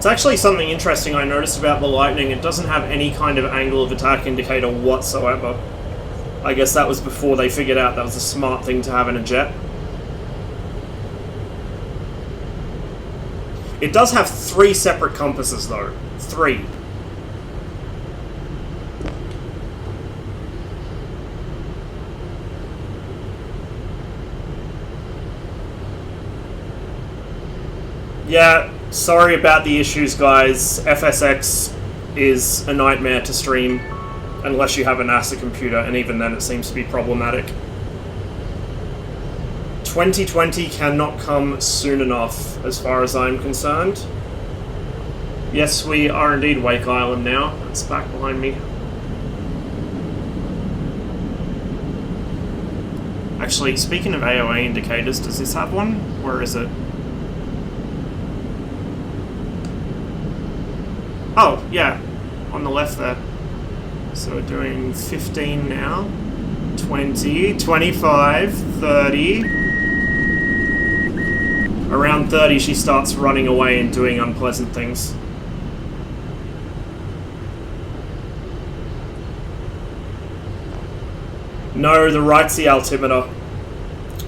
It's actually something interesting I noticed about the Lightning. It doesn't have any kind of angle of attack indicator whatsoever. I guess that was before they figured out that was a smart thing to have in a jet. It does have 3 separate compasses though. 3. Yeah, sorry about the issues, guys. FSX is a nightmare to stream unless you have a NASA computer, and even then it seems to be problematic. 2020 cannot come soon enough, as far as I'm concerned. Yes, we are indeed Wake Island now. It's back behind me. Actually, speaking of AOA indicators, does this have one? Where is it? Oh, yeah, on the left there. So we're doing 15 now, 20, 25, 30. Around 30 she starts running away and doing unpleasant things. No, the right's the altimeter.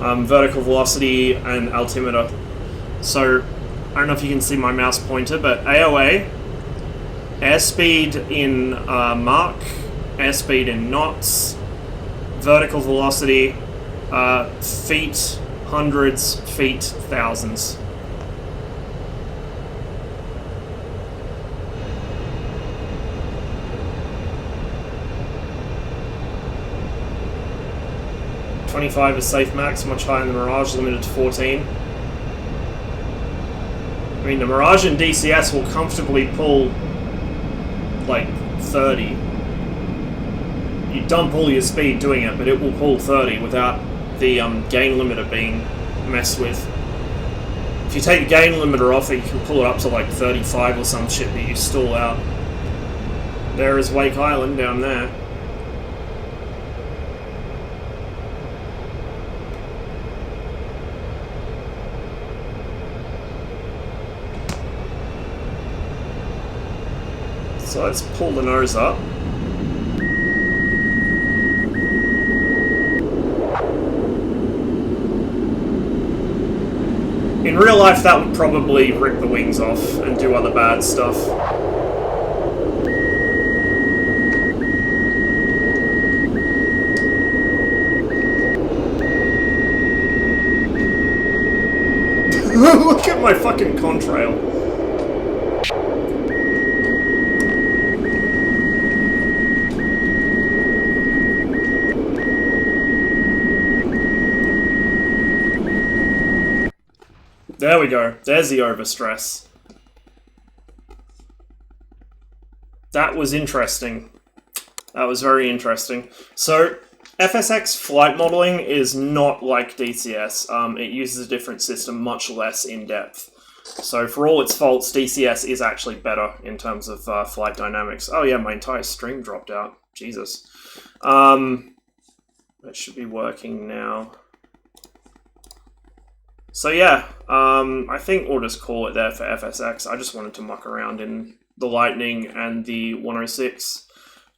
Vertical velocity and altimeter. So, I don't know if you can see my mouse pointer, but AOA, airspeed in Mach, airspeed in knots, vertical velocity, feet, hundreds, feet, thousands. .25 is safe max, much higher than the Mirage, limited to 14. I mean, the Mirage and DCS will comfortably pull like 30. You dump all your speed doing it, but it will pull 30 without the gain limiter being messed with. If you take the gain limiter off it, you can pull it up to like 35 or some shit that you stall out. There is Wake Island down there. So let's pull the nose up. In real life, that would probably rip the wings off and do other bad stuff. Look at my fucking contrail. There we go. There's the overstress. That was interesting. That was very interesting. So, FSX flight modeling is not like DCS. It uses a different system, much less in-depth. So, for all its faults, DCS is actually better in terms of flight dynamics. Oh yeah, my entire stream dropped out. Jesus. That should be working now. So yeah, I think we'll just call it there for FSX. I just wanted to muck around in the Lightning and the 106.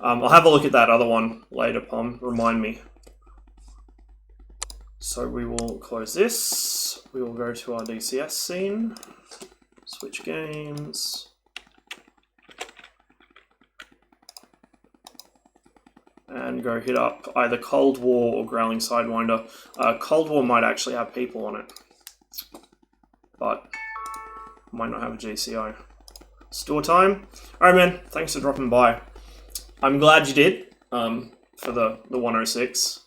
I'll have a look at that other one later, Pom. Remind me. So we will close this. We will go to our DCS scene. Switch games. And go hit up either Cold War or Growling Sidewinder. Cold War might actually have people on it, but might not have a GCO. Store time. Alright man, thanks for dropping by. I'm glad you did, for the 106.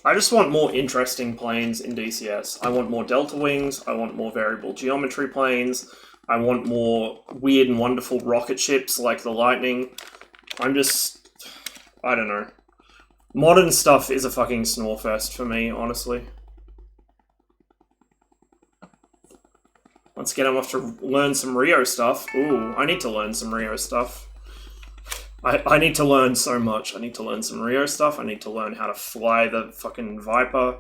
I just want more interesting planes in DCS. I want more delta wings, I want more variable geometry planes, I want more weird and wonderful rocket ships like the Lightning. I don't know. Modern stuff is a fucking snorefest for me, honestly. Once again, I'm off to learn some Rio stuff. Ooh, I need to learn some Rio stuff. I need to learn so much. I need to learn some Rio stuff. I need to learn how to fly the fucking Viper.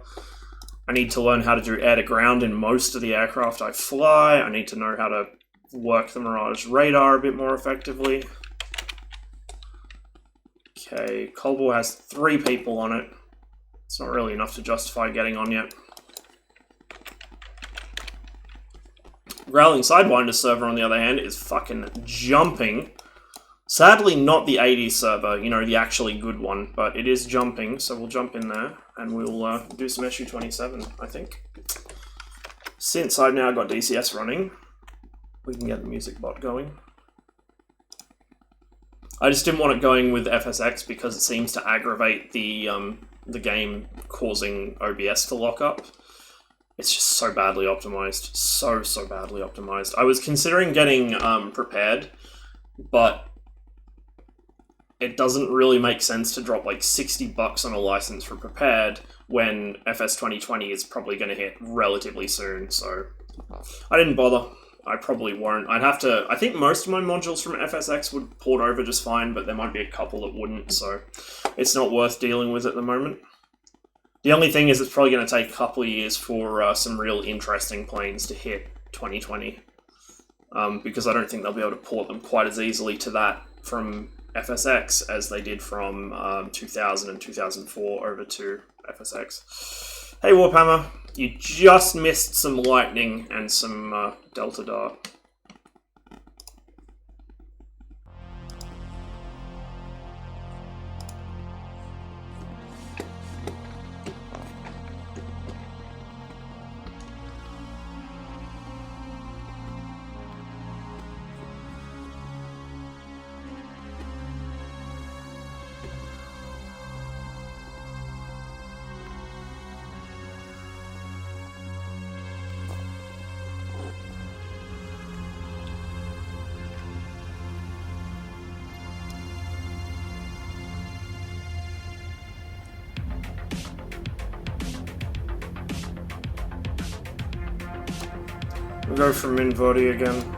I need to learn how to do air-to-ground in most of the aircraft I fly. I need to know how to work the Mirage radar a bit more effectively. Okay, Colbor has 3 people on it. It's not really enough to justify getting on yet. Growling Sidewinder server, on the other hand, is fucking jumping. Sadly, not the 80s server, you know, the actually good one, but it is jumping, so we'll jump in there, and we'll do some SU-27, I think. Since I've now got DCS running, we can get the music bot going. I just didn't want it going with FSX because it seems to aggravate the game causing OBS to lock up. It's just so badly optimized. So badly optimized. I was considering getting prepared, but it doesn't really make sense to drop like $60 on a license for prepared when FS 2020 is probably going to hit relatively soon, so I didn't bother. I probably won't. I'd have to... I think most of my modules from FSX would port over just fine, but there might be a couple that wouldn't, so it's not worth dealing with at the moment. The only thing is it's probably going to take a couple of years for some real interesting planes to hit 2020, because I don't think they'll be able to port them quite as easily to that from FSX as they did from 2000 and 2004 over to FSX. Hey Warphammer, you just missed some lightning and some Delta Dart. We'll go for Minvodi again.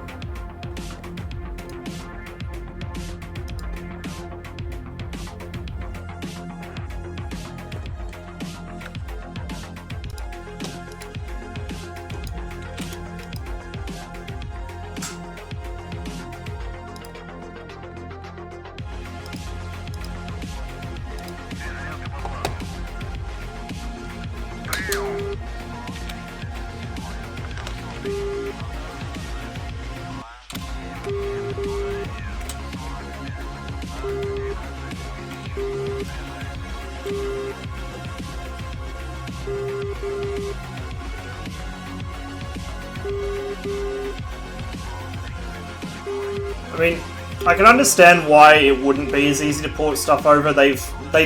I mean, I can understand why it wouldn't be as easy to port stuff over. They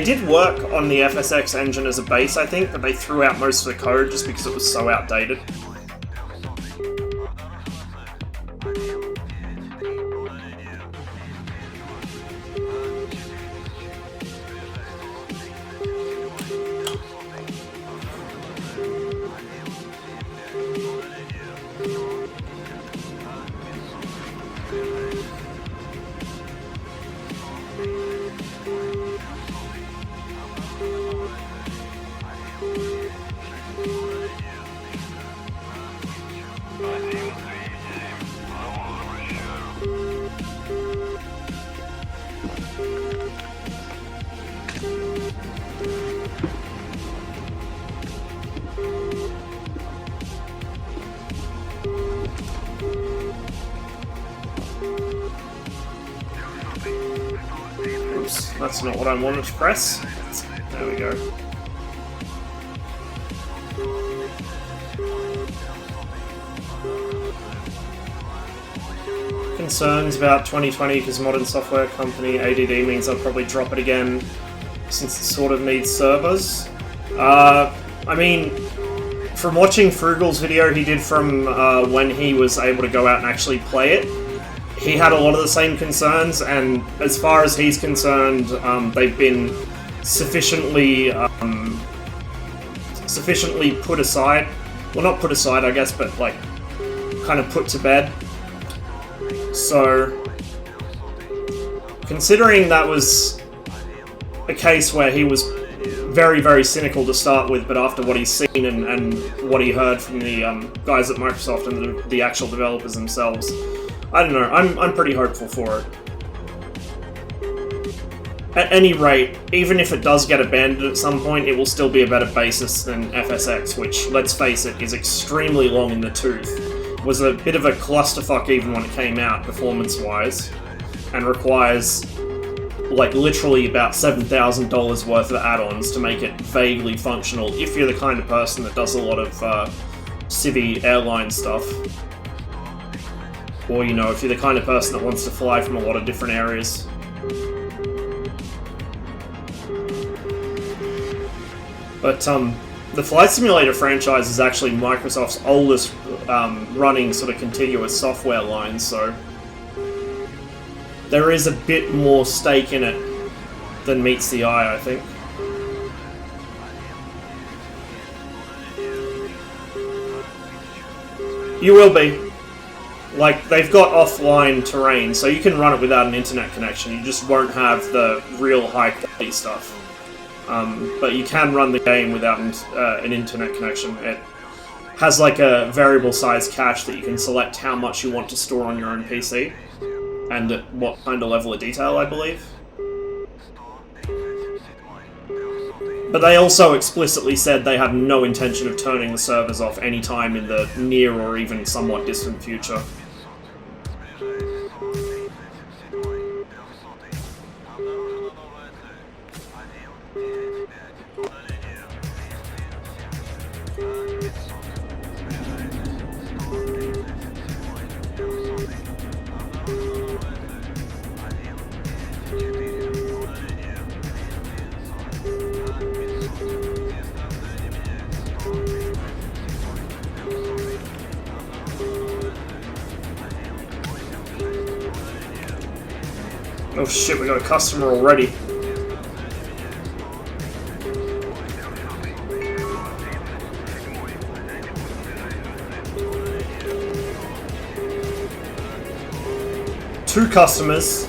did work on the FSX engine as a base, I think, but they threw out most of the code just because it was so outdated. Oops, that's not what I wanted to press. There we go. Concerns about 2020 because modern software company ADD means I'll probably drop it again since it sort of needs servers. I mean, from watching Frugal's video he did from when he was able to go out and actually play it, he had a lot of the same concerns, and as far as he's concerned, they've been sufficiently put aside. Well, not put aside, I guess, but like kind of put to bed. So, considering that was a case where he was very, very cynical to start with, but after what he's seen and what he heard from the guys at Microsoft and the actual developers themselves, I don't know, I'm pretty hopeful for it. At any rate, even if it does get abandoned at some point, it will still be a better basis than FSX, which, let's face it, is extremely long in the tooth. Was a bit of a clusterfuck even when it came out, performance-wise, and requires, like, literally about $7,000 worth of add-ons to make it vaguely functional, if you're the kind of person that does a lot of civvy airline stuff. Or, you know, if you're the kind of person that wants to fly from a lot of different areas. But, the Flight Simulator franchise is actually Microsoft's oldest running sort of continuous software line, so there is a bit more stake in it than meets the eye, I think. You will be. Like, they've got offline terrain, so you can run it without an internet connection, you just won't have the real high-quality stuff. But you can run the game without an internet connection. It has like a variable size cache that you can select how much you want to store on your own PC, and at what kind of level of detail, I believe. But they also explicitly said they have no intention of turning the servers off anytime in the near or even somewhat distant future. Oh shit, we got a customer already. Two customers.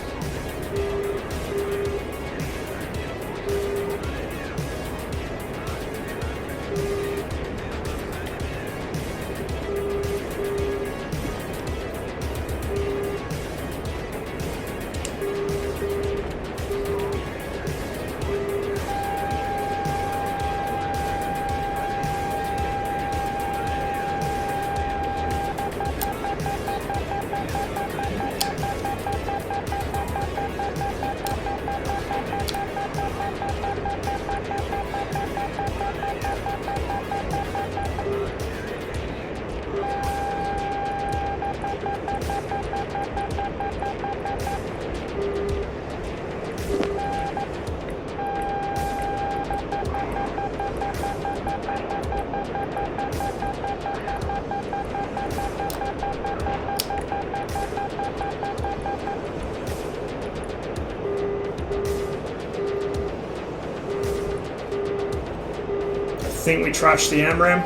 I think we trashed the AMRAM.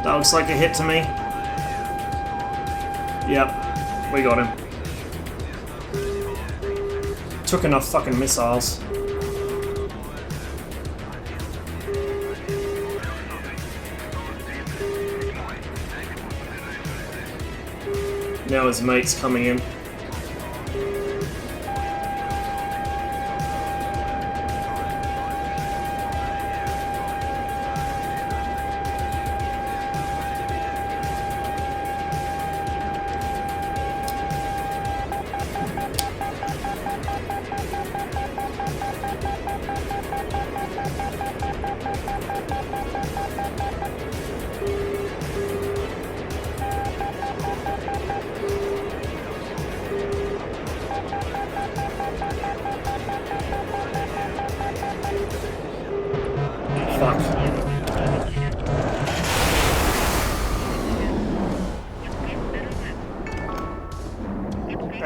That looks like a hit to me. Yep, we got him. Took enough fucking missiles. Now his mate's coming in.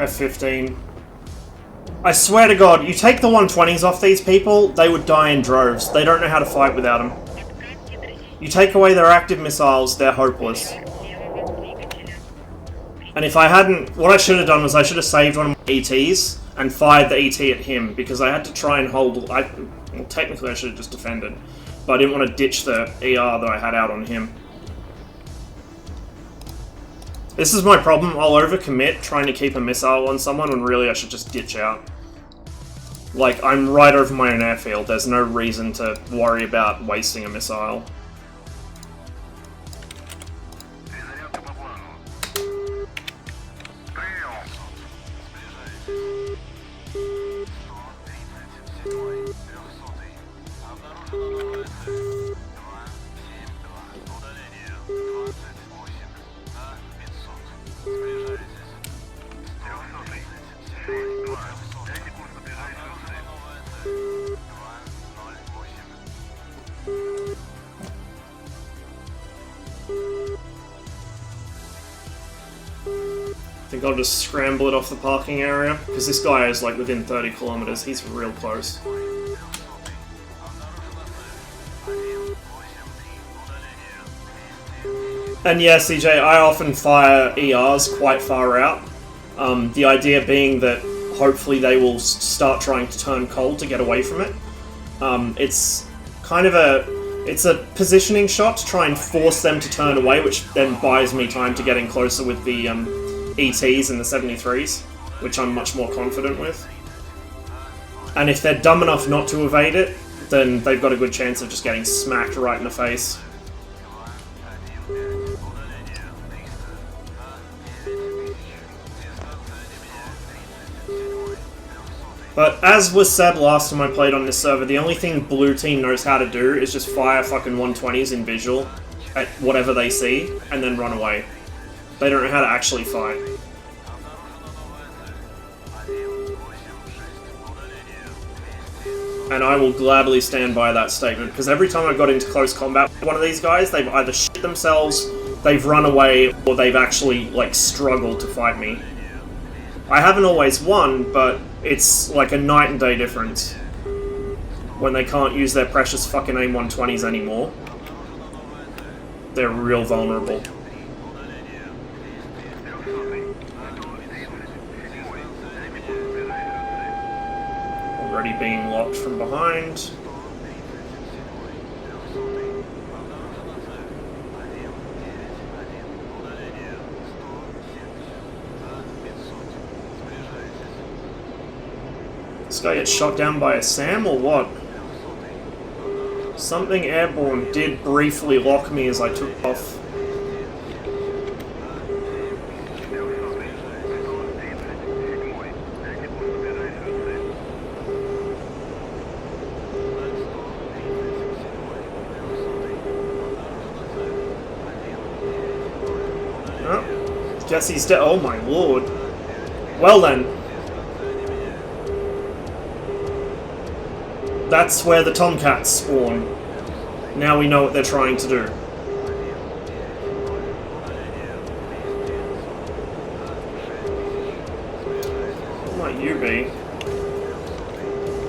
F-15. I swear to God, you take the 120s off these people, they would die in droves. They don't know how to fight without them. You take away their active missiles, they're hopeless. And if I hadn't... What I should have done was I should have saved one of my ETs and fired the ET at him, because I had to try and hold... Well, technically I should have just defended. But I didn't want to ditch the ER that I had out on him. This is my problem. I'll overcommit trying to keep a missile on someone when really I should just ditch out. Like, I'm right over my own airfield. There's no reason to worry about wasting a missile. I think I'll just scramble it off the parking area, because this guy is like within 30 kilometers, he's real close. And yeah, CJ, I often fire ERs quite far out. The idea being that hopefully they will start trying to turn cold to get away from it. It's kind of it's a positioning shot to try and force them to turn away, which then buys me time to get in closer with the ETs and the 73s, which I'm much more confident with. And if they're dumb enough not to evade it, then they've got a good chance of just getting smacked right in the face. But as was said last time I played on this server, the only thing blue team knows how to do is just fire fucking 120s in visual at whatever they see, and then run away. They don't know how to actually fight. And I will gladly stand by that statement, because every time I got into close combat with one of these guys, they've either shit themselves, they've run away, or they've actually, like, struggled to fight me. I haven't always won, but it's like a night and day difference when they can't use their precious fucking AIM 120s anymore. They're real vulnerable. Already being locked from behind. This guy gets shot down by a SAM or what? Something airborne did briefly lock me as I took off. Oh, Jesse's dead. Oh my lord. Well then. That's where the Tomcats spawn. Now we know what they're trying to do. What might you be?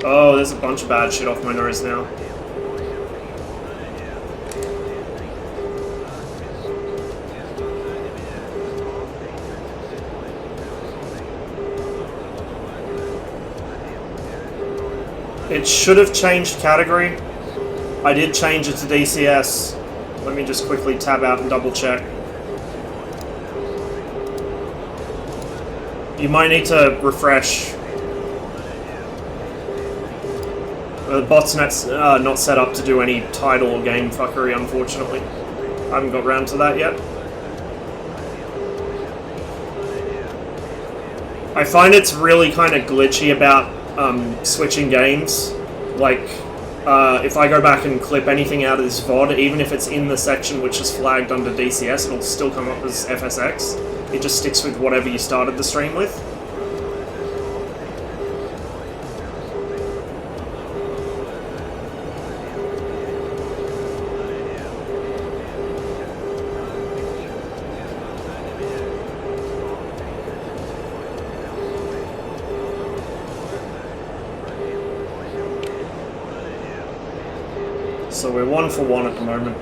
Oh, there's a bunch of bad shit off my nose now. It should have changed category. I did change it to DCS. Let me just quickly tab out and double check. You might need to refresh. The botnet's not set up to do any title or game fuckery, unfortunately. I haven't got round to that yet. I find it's really kind of glitchy about switching games. Like, if I go back and clip anything out of this VOD, even if it's in the section which is flagged under DCS, it'll still come up as FSX. It just sticks with whatever you started the stream with. So we're 1 for 1 at the moment.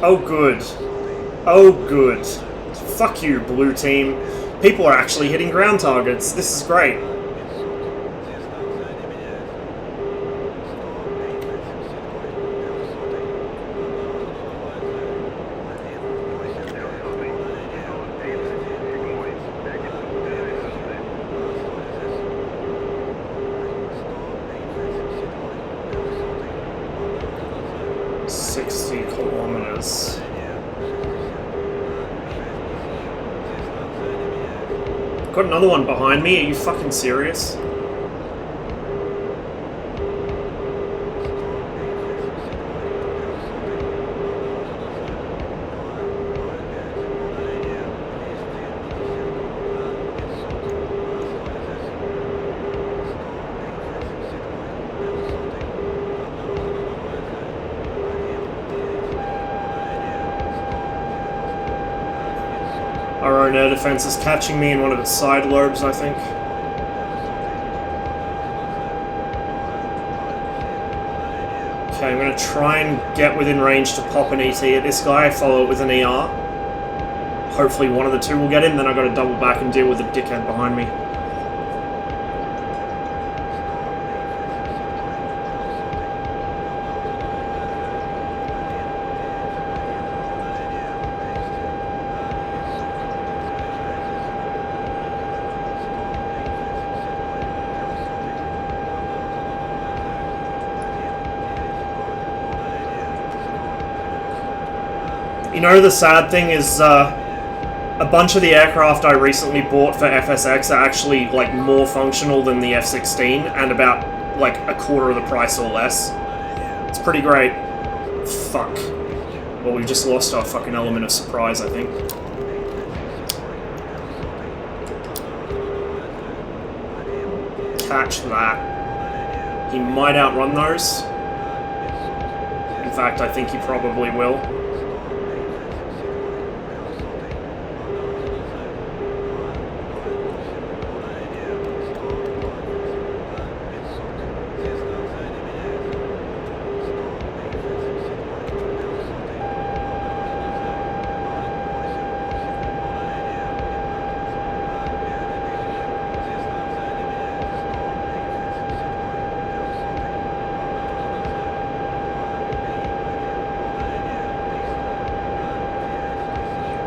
Oh good. Oh good. Fuck you, blue team. People are actually hitting ground targets. This is great. Got another one behind me, are you fucking serious? Our own air defense is catching me in one of its side lobes, I think. Okay, I'm going to try and get within range to pop an ET at this guy, follow it with an ER. Hopefully one of the two will get him, then I've got to double back and deal with the dickhead behind me. You know, the sad thing is, a bunch of the aircraft I recently bought for FSX are actually, like, more functional than the F-16, and about, like, a quarter of the price or less. It's pretty great. Fuck. Well, we've just lost our fucking element of surprise, I think. Catch that. He might outrun those. In fact, I think he probably will.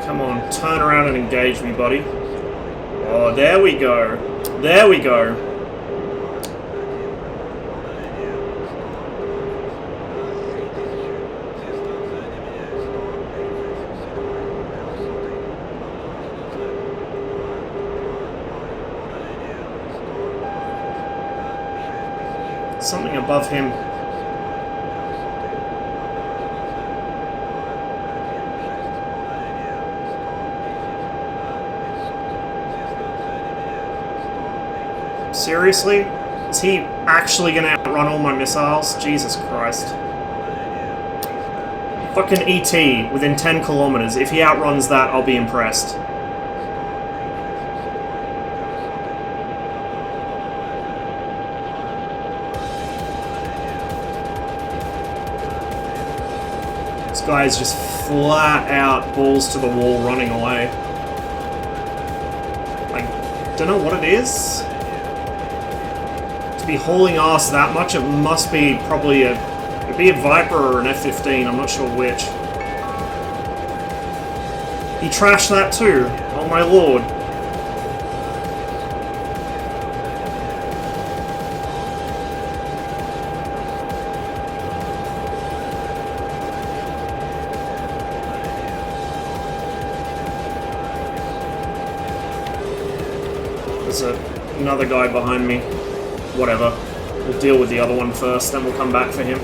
Come on, turn around and engage me, buddy. Oh, there we go. There we go. Something above him. Seriously? Is he actually gonna outrun all my missiles? Jesus Christ. Fucking ET within 10 kilometers. If he outruns that, I'll be impressed. This guy is just flat out balls to the wall running away. I don't know what it is. To be hauling ass that much, it must be probably it'd be a Viper or an F-15, I'm not sure which. He trashed that too, oh my lord. There's another guy behind me. Whatever. We'll deal with the other one first, then we'll come back for him.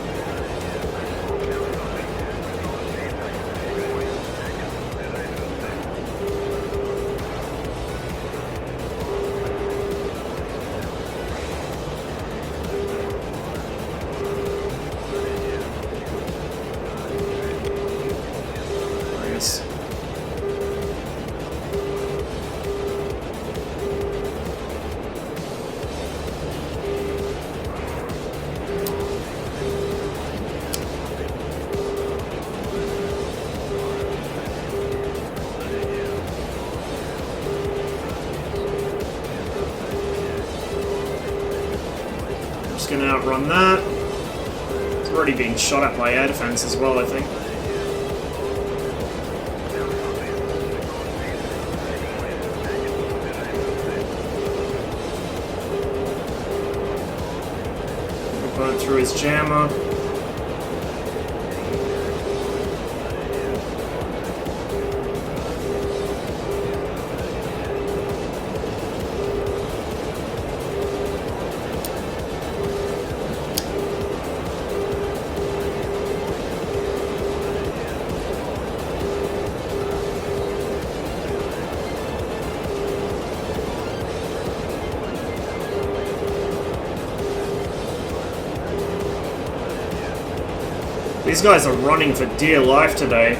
Just gonna outrun that. It's already being shot at by air defense as well, I think. Burnt through his jammer. These guys are running for dear life today.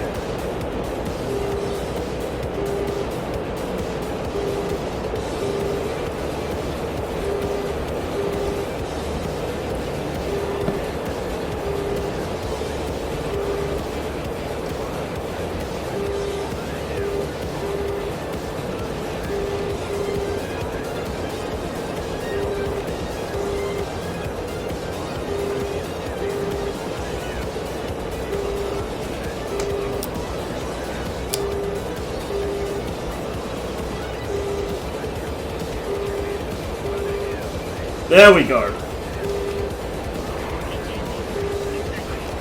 There we go.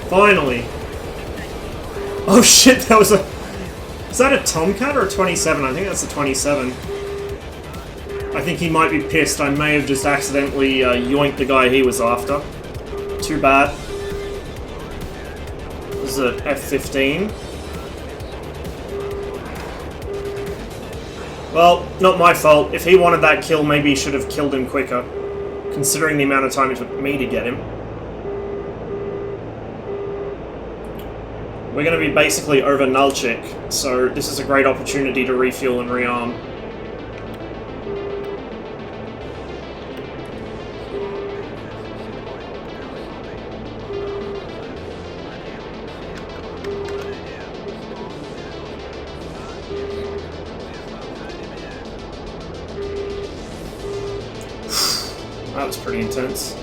Finally. Oh shit, that was a... Is that a Tomcat or a 27? I think that's a 27. I think he might be pissed. I may have just accidentally yoinked the guy he was after. Too bad. This is a F-15. Well, not my fault. If he wanted that kill, maybe he should have killed him quicker, considering the amount of time it took me to get him. We're going to be basically over Nulchik, so this is a great opportunity to refuel and rearm. That was pretty intense.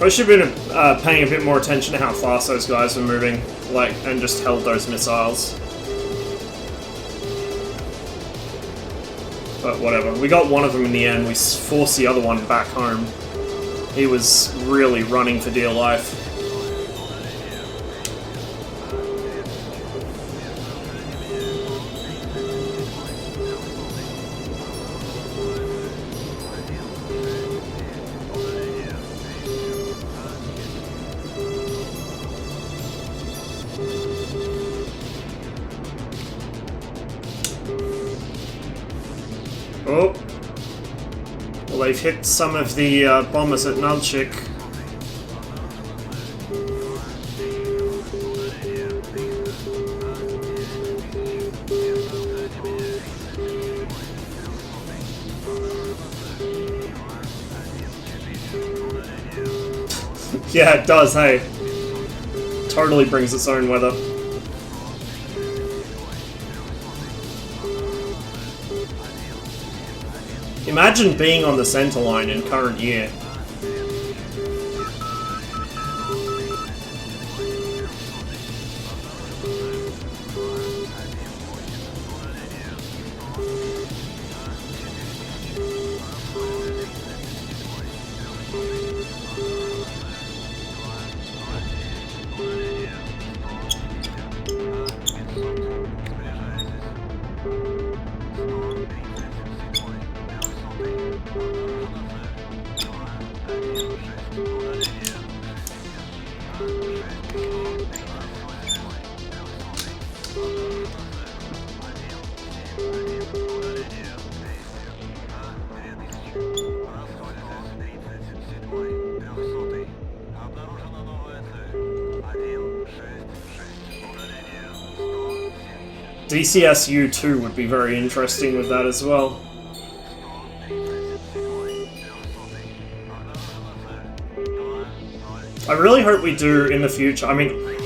I should have been paying a bit more attention to how fast those guys were moving, and just held those missiles. But whatever. We got one of them in the end. We forced the other one back home. He was really running for dear life. Oh. Well, they've hit some of the bombers at Nulchik. Yeah, it does, hey. Totally brings its own weather. Imagine being on the center line in current year. DCS U2 would be very interesting with that as well. I really hope we do in the future. I mean,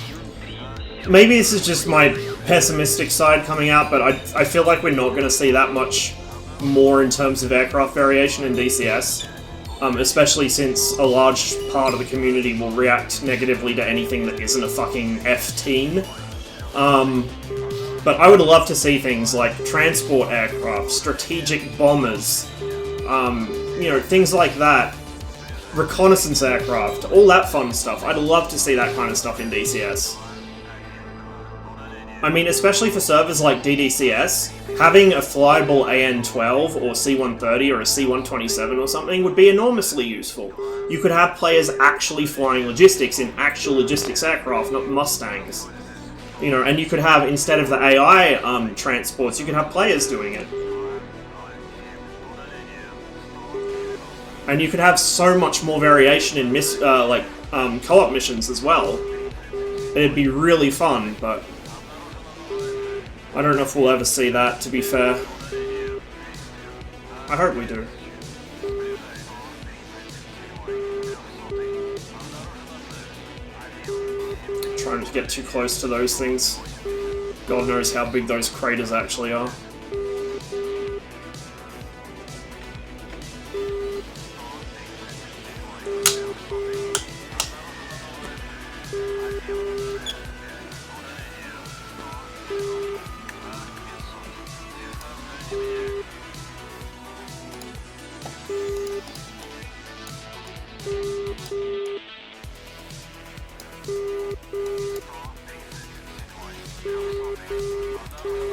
maybe this is just my pessimistic side coming out, but I feel like we're not going to see that much more in terms of aircraft variation in DCS. Especially since a large part of the community will react negatively to anything that isn't a fucking F-teen. But I would love to see things like transport aircraft, strategic bombers, you know, things like that. Reconnaissance aircraft, all that fun stuff. I'd love to see that kind of stuff in DCS. I mean, especially for servers like DDCS, having a flyable AN-12 or C-130 or a C-127 or something would be enormously useful. You could have players actually flying logistics in actual logistics aircraft, not Mustangs. You know, and you could have, instead of the AI transports, you could have players doing it. And you could have so much more variation in co-op missions as well. It'd be really fun, but I don't know if we'll ever see that, to be fair. I hope we do. Trying to get too close to those things. God knows how big those craters actually are.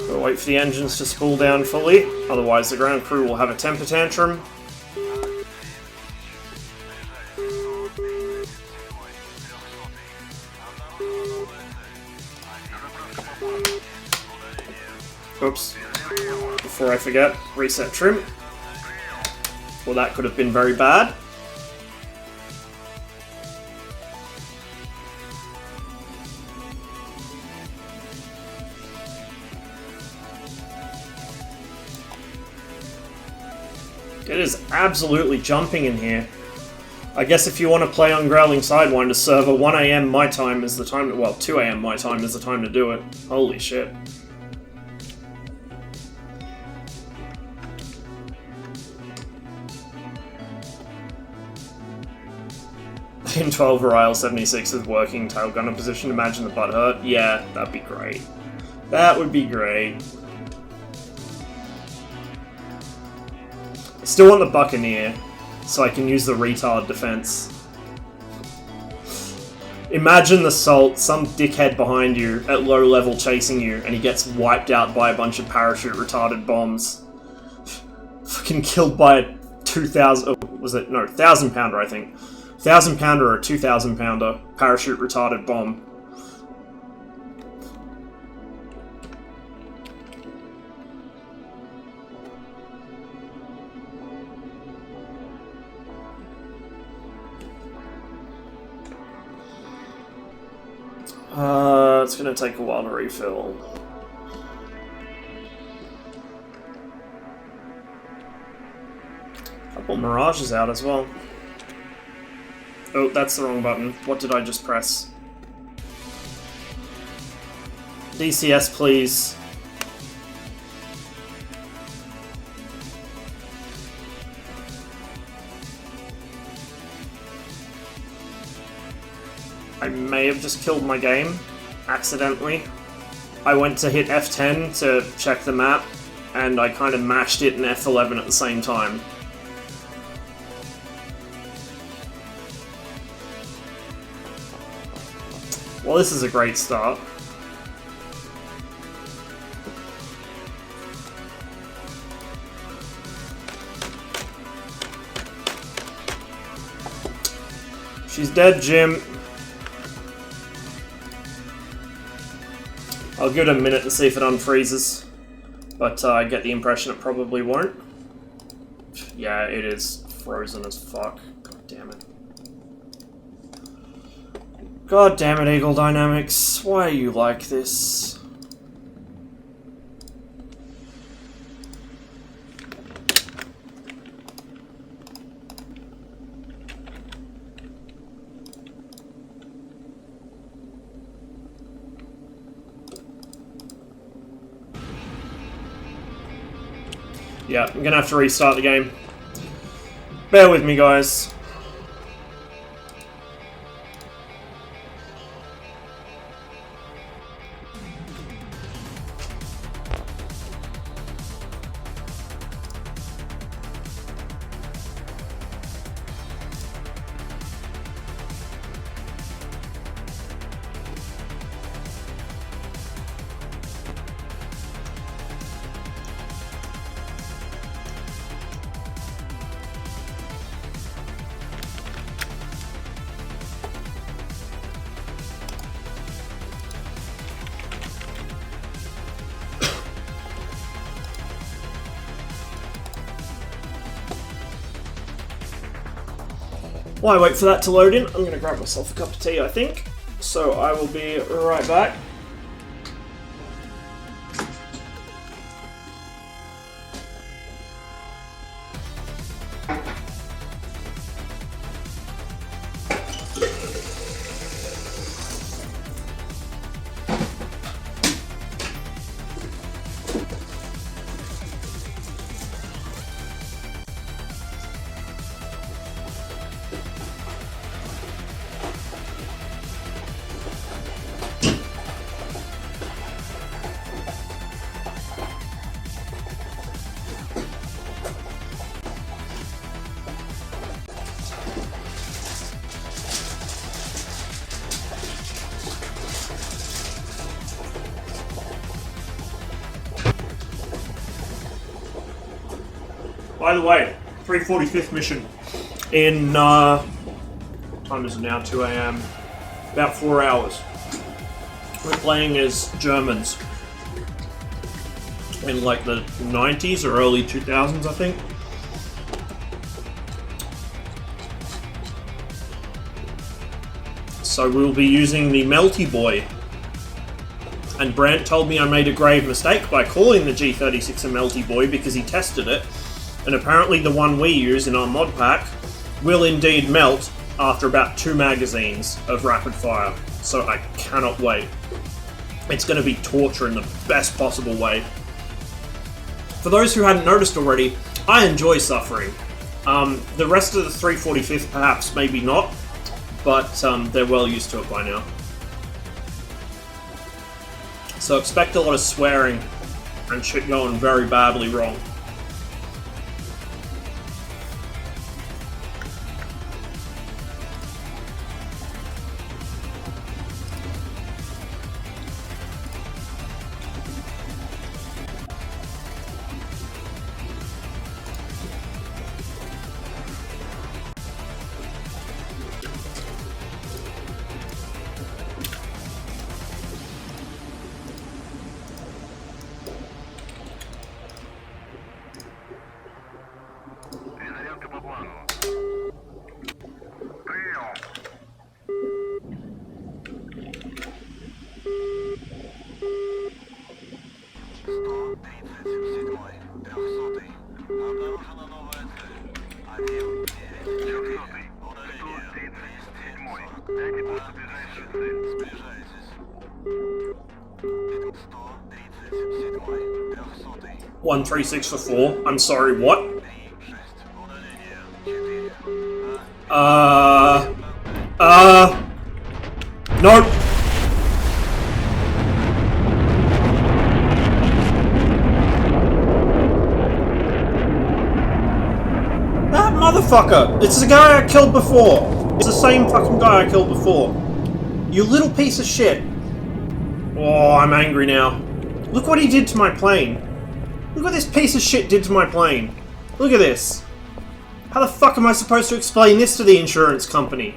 We'll wait for the engines to spool down fully, otherwise the ground crew will have a temper tantrum. Oops. Before I forget, reset trim. Well, that could have been very bad. It is absolutely jumping in here. I guess if you want to play on Growling Sidewinder server, 1 AM my time is the time to, well, 2 AM my time is the time to do it. Holy shit. In 12 or IL-76 is working tail gunner position, imagine the butt hurt. Yeah, that'd be great. That would be great. Still want the Buccaneer, so I can use the retard defense. Imagine the Salt, some dickhead behind you at low level chasing you, and he gets wiped out by a bunch of parachute retarded bombs. Fucking killed by a 2,000, oh, was it? No, 1,000 pounder, I think. 1,000 pounder or a 2,000 pounder parachute retarded bomb. It's gonna take a while to refill. Couple Mirages out as well. Oh, that's the wrong button. What did I just press? DCS, please. I may have just killed my game, accidentally. I went to hit F10 to check the map, and I kind of mashed it in F11 at the same time. Well, this is a great start. She's dead, Jim. I'll give it a minute to see if it unfreezes, but I get the impression it probably won't. Yeah, it is frozen as fuck. God damn it. God damn it, Eagle Dynamics. Why are you like this? Yeah, I'm gonna have to restart the game. Bear with me, guys. While I wait for that to load in, I'm going to grab myself a cup of tea, I think. So I will be right back. By the way, 345th mission in, what time is it now? 2 AM. About 4 hours. We're playing as Germans. In like the 90s or early 2000s, I think. So we'll be using the Melty Boy. And Brant told me I made a grave mistake by calling the G36 a Melty Boy because he tested it. And apparently the one we use in our mod pack will indeed melt after about 2 magazines of rapid fire. So I cannot wait. It's going to be torture in the best possible way. For those who hadn't noticed already, I enjoy suffering. The rest of the 345th perhaps maybe not, but they're well used to it by now. So expect a lot of swearing and shit going very badly wrong. One 3-6 for 4. I'm sorry, what? Nope. That motherfucker! It's the guy I killed before! It's the same fucking guy I killed before. You little piece of shit. Oh, I'm angry now. Look what he did to my plane. Look what this piece of shit did to my plane. Look at this. How the fuck am I supposed to explain this to the insurance company?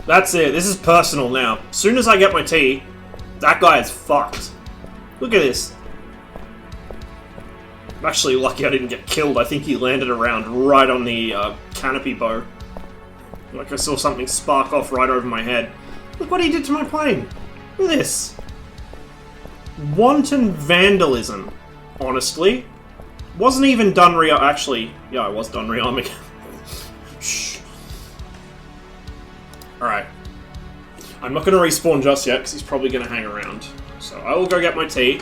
That's it. This is personal now. As soon as I get my tea, that guy is fucked. Look at this. I'm actually lucky I didn't get killed. I think he landed around right on the canopy bow. Like I saw something spark off right over my head. Look what he did to my plane. Look at this. Wanton vandalism, honestly. Wasn't even done actually, yeah, I was done rearming. Shh. Alright. I'm not going to respawn just yet, because he's probably going to hang around. So, I will go get my tea,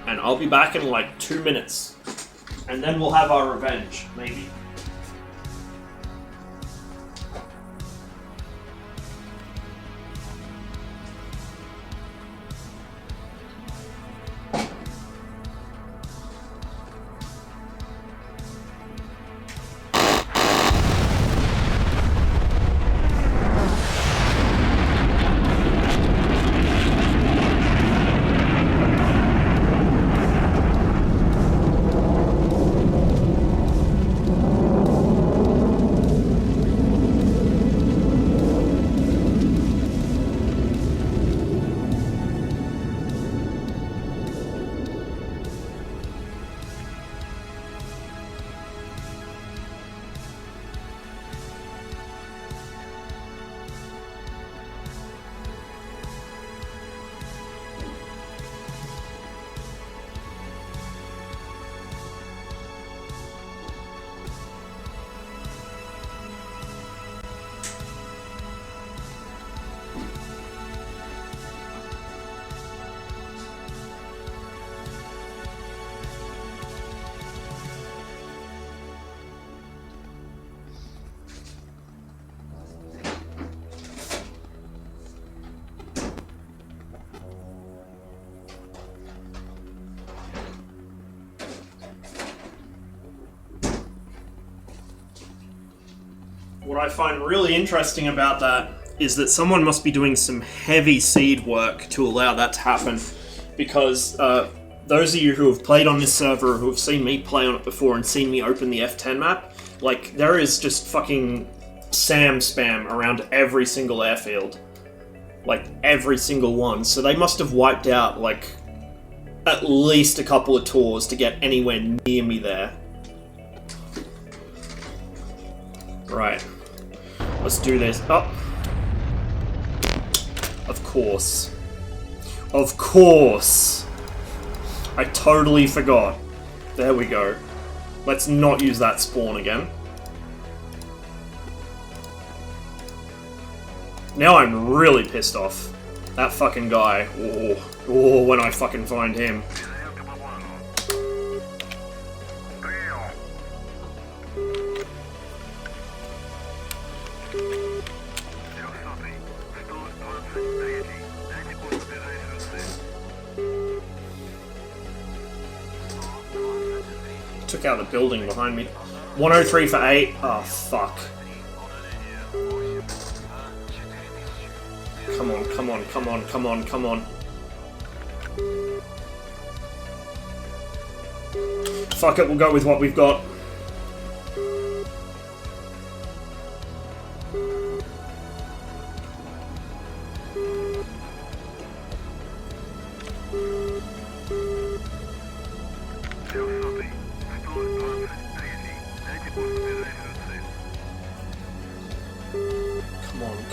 and I'll be back in like 2 minutes. And then we'll have our revenge, maybe. What I find really interesting about that is that someone must be doing some heavy seed work to allow that to happen, because those of you who have played on this server, who have seen me play on it before and seen me open the F10 map, like, there is just fucking SAM spam around every single airfield. Like, every single one. So they must have wiped out, like, at least a couple of tours to get anywhere near me there. Right. Let's do this. Oh. Of course. Of course. I totally forgot. There we go. Let's not use that spawn again. Now I'm really pissed off. That fucking guy. Oh, when I fucking find him. Took out the building behind me. 103 for 8. Oh, fuck. Come on, come on, come on, come on, come on. Fuck it, we'll go with what we've got.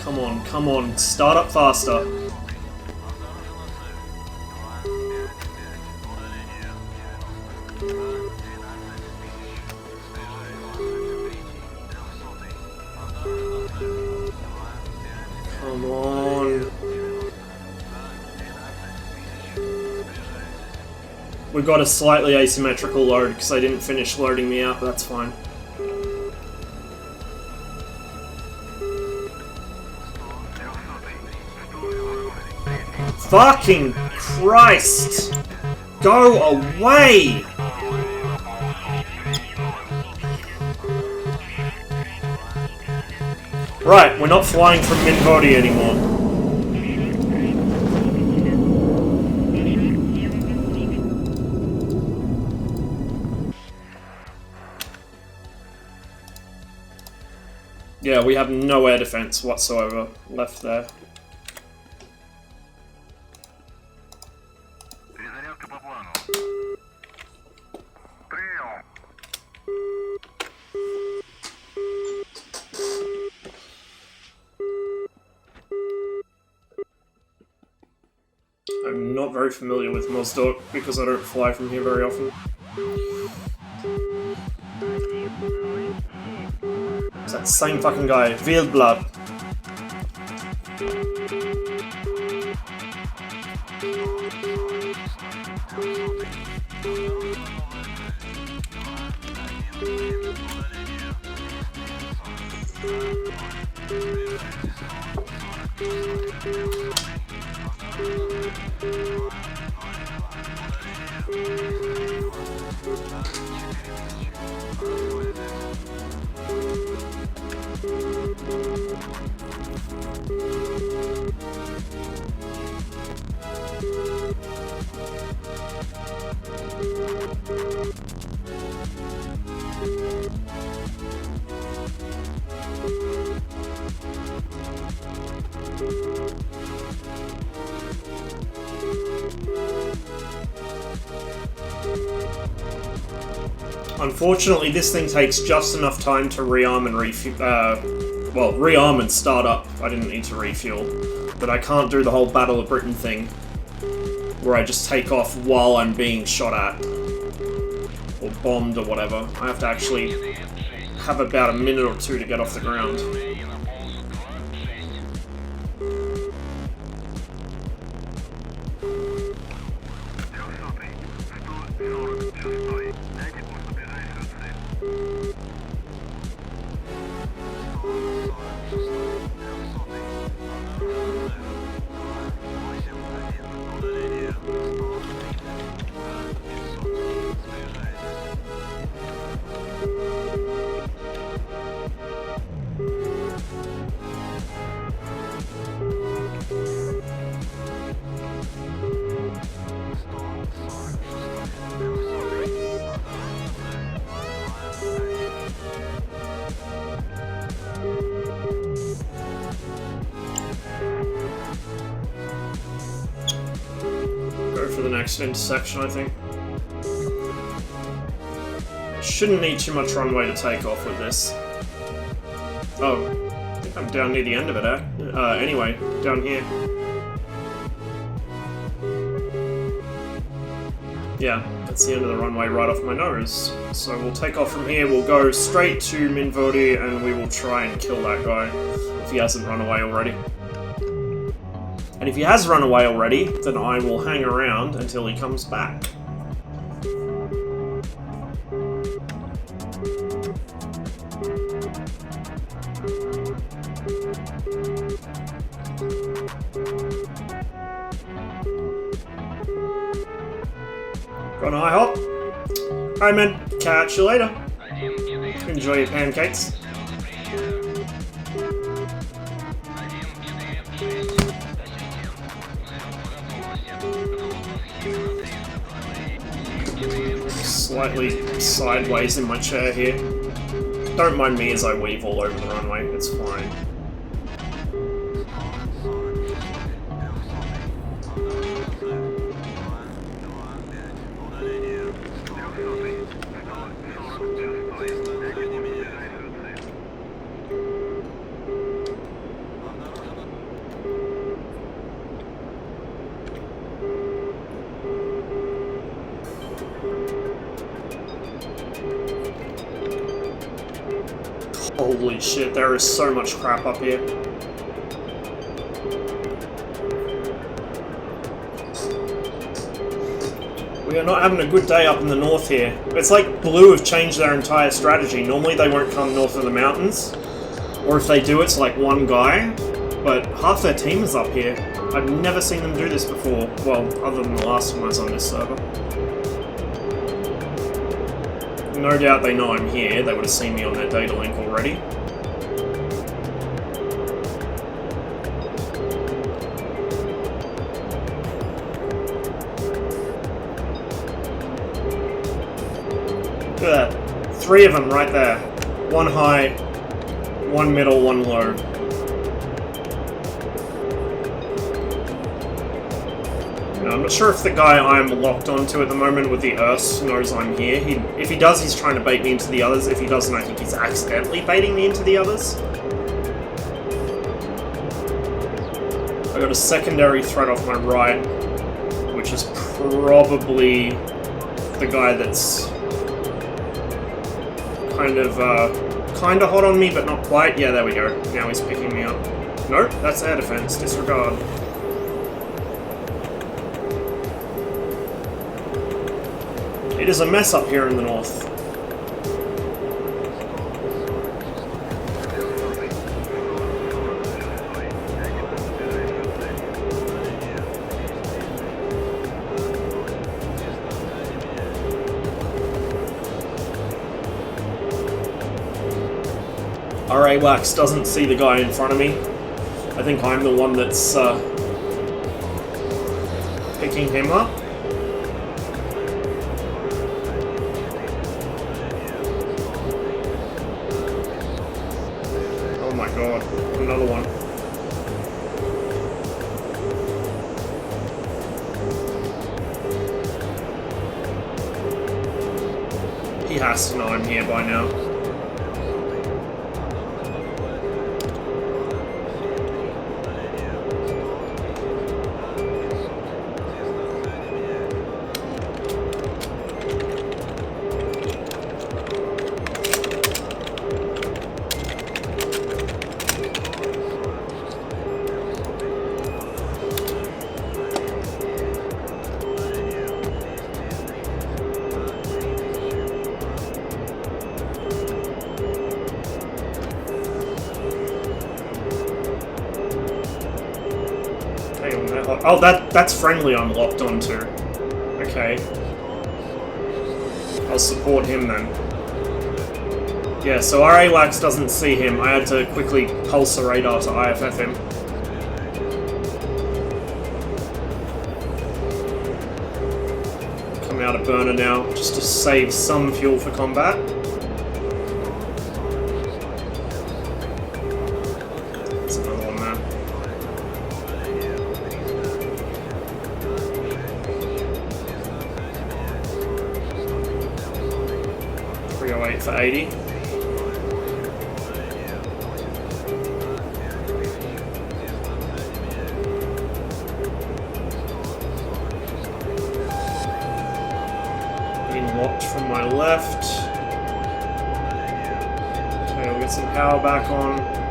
Come on, come on, start up faster. Come on. We've got a slightly asymmetrical load because I didn't finish loading me out, but that's fine. Fucking Christ! Go away! Right, we're not flying from Minvodi anymore. Yeah, we have no air defense whatsoever left there. I'm not very familiar with Mozdok because I don't fly from here very often. It's that same fucking guy, Wildblad. Unfortunately, this thing takes just enough time to rearm and well, rearm and start up. I didn't need to refuel. But I can't do the whole Battle of Britain thing, where I just take off while I'm being shot at. Or bombed or whatever. I have to actually have about a minute or two to get off the ground. For the next intersection, I think. Shouldn't need too much runway to take off with this. Oh, I think I'm down near the end of it, anyway, down here. Yeah, that's the end of the runway right off my nose. So we'll take off from here, we'll go straight to Minvodi, and we will try and kill that guy if he hasn't run away already. And if he has run away already, then I will hang around until he comes back. Got an IHOP. Alright man, catch you later. Enjoy your pancakes. Slightly sideways in my chair here. Don't mind me as I weave all over the runway, it's fine. Holy shit, there is so much crap up here. We are not having a good day up in the north here. It's like Blue have changed their entire strategy. Normally they won't come north of the mountains. Or if they do, it's like one guy. But half their team is up here. I've never seen them do this before. Well, other than the last time I was on this server. No doubt they know I'm here. They would have seen me on their data link already. Look at that. 3 of them right there. 1 high, 1 middle, 1 low. Now, I'm not sure if the guy I'm locked onto at the moment with the Earth knows I'm here. If he does, he's trying to bait me into the others. If he doesn't, I think he's accidentally baiting me into the others. I got a secondary threat off my right, which is probably the guy that's kind of hot on me, but not quite. Yeah, there we go. Now he's picking me up. Nope, that's air defense. Disregard. It is a mess up here in the north. RA Wax doesn't see the guy in front of me. I think I'm the one that's picking him up. Oh my god, another one. He has to know I'm here by now. Oh, that's friendly I'm locked onto. Okay. I'll support him then. Yeah, so RA Wax doesn't see him. I had to quickly pulse the radar to IFF him. Coming out of burner now, just to save some fuel for combat. That's another one there. For 80. Being locked from my left. Okay, we'll get some power back on.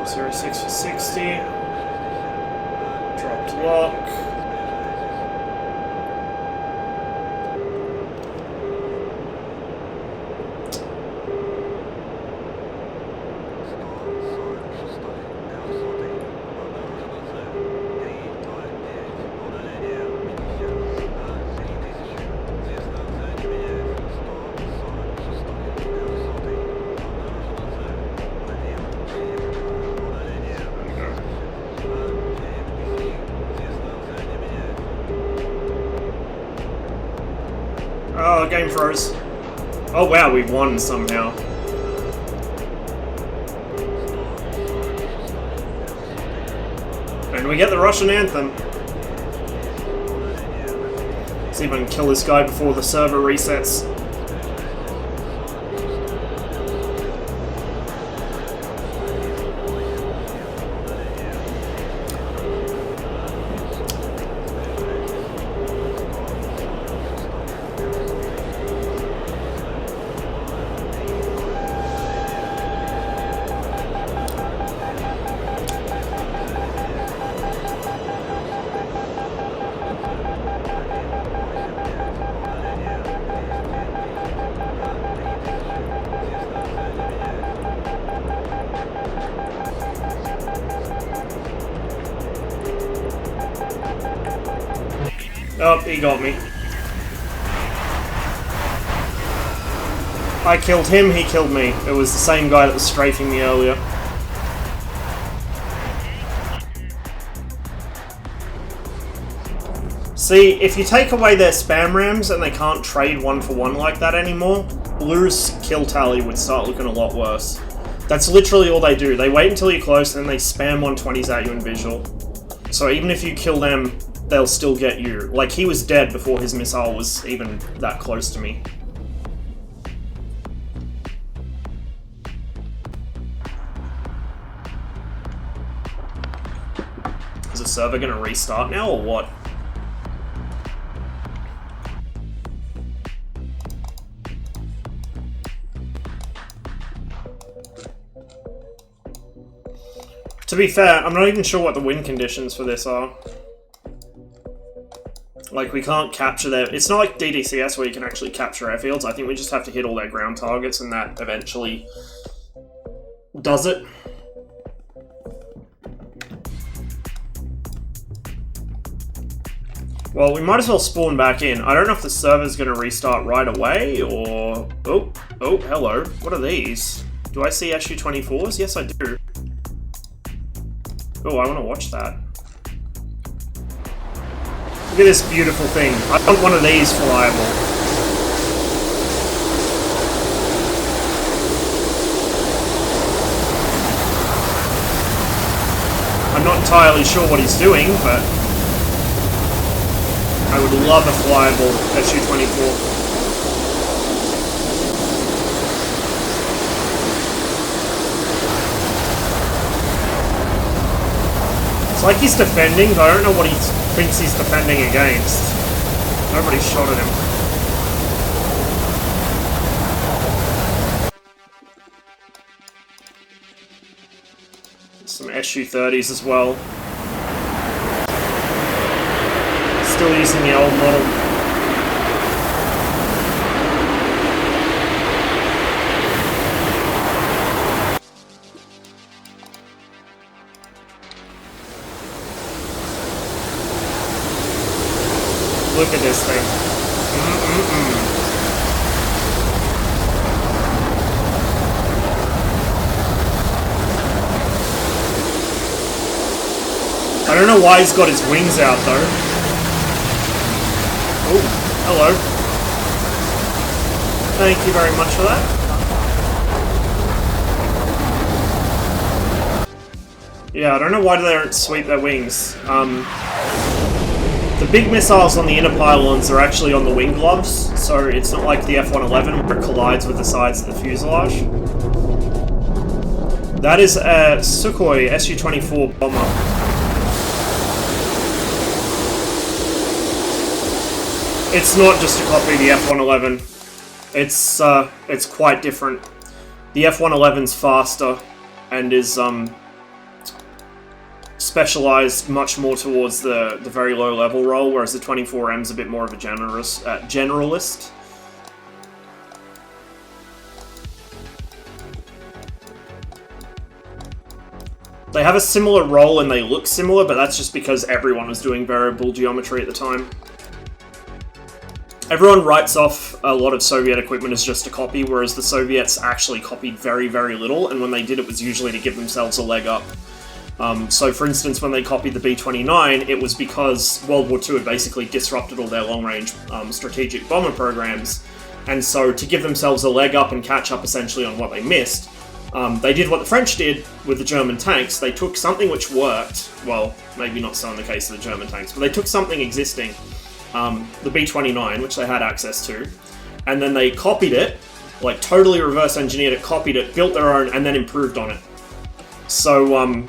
.06 for 60. Dropped lock. Oh, game froze. Oh wow, we won somehow. And we get the Russian anthem. See if I can kill this guy before the server resets. Oh, he got me. I killed him, he killed me. It was the same guy that was strafing me earlier. See, if you take away their spam rams and they can't trade 1-for-1 like that anymore, Blue's kill tally would start looking a lot worse. That's literally all they do. They wait until you're close, and then they spam 120s at you in visual. So even if you kill them, they'll still get you. Like, he was dead before his missile was even that close to me. Is the server gonna restart now, or what? To be fair, I'm not even sure what the win conditions for this are. Like, we can't capture their... It's not like DDCS where you can actually capture airfields. I think we just have to hit all their ground targets, and that eventually does it. Well, we might as well spawn back in. I don't know if the server's going to restart right away, or... Oh, hello. What are these? Do I see SU-24s? Yes, I do. Oh, I want to watch that. Look at this beautiful thing. I want one of these flyable. I'm not entirely sure what he's doing, but I would love a flyable SU-24. It's like he's defending, but I don't know what he thinks he's defending against. Nobody shot at him. Some SU-30s as well. Still using the old model. Look at this thing. I don't know why he's got his wings out though. Oh, hello. Thank you very much for that. Yeah, I don't know why they don't sweep their wings. The big missiles on the inner pylons are actually on the wing gloves, so it's not like the F-111 where it collides with the sides of the fuselage. That is a Sukhoi Su-24 bomber. It's not just a copy of the F-111. It's quite different. The F-111's faster and is specialized much more towards the very low level role, whereas the 24M's a bit more of a generalist. They have a similar role and they look similar, but that's just because everyone was doing variable geometry at the time. Everyone writes off a lot of Soviet equipment as just a copy, whereas the Soviets actually copied very, very little, and when they did it was usually to give themselves a leg up. So for instance, when they copied the B-29, it was because World War II had basically disrupted all their long-range strategic bomber programs, and so to give themselves a leg up and catch up essentially on what they missed, they did what the French did with the German tanks. They took something which worked, well, maybe not so in the case of the German tanks, but they took something existing, the B-29, which they had access to, and then they copied it, like totally reverse engineered it, copied it, built their own, and then improved on it. So,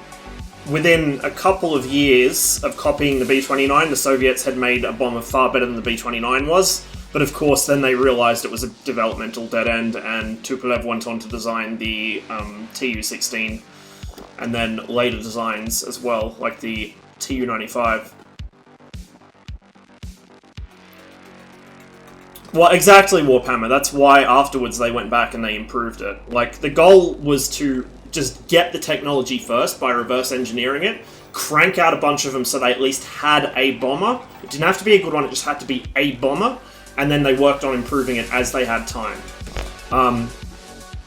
within a couple of years of copying the B-29, the Soviets had made a bomber far better than the B-29 was, but of course then they realized it was a developmental dead end, and Tupolev went on to design the Tu-16, and then later designs as well, like the Tu-95. Well, exactly, Warhammer. That's why afterwards they went back and they improved it. Like, the goal was to just get the technology first by reverse engineering it, crank out a bunch of them so they at least had a bomber. It didn't have to be a good one, it just had to be a bomber, and then they worked on improving it as they had time.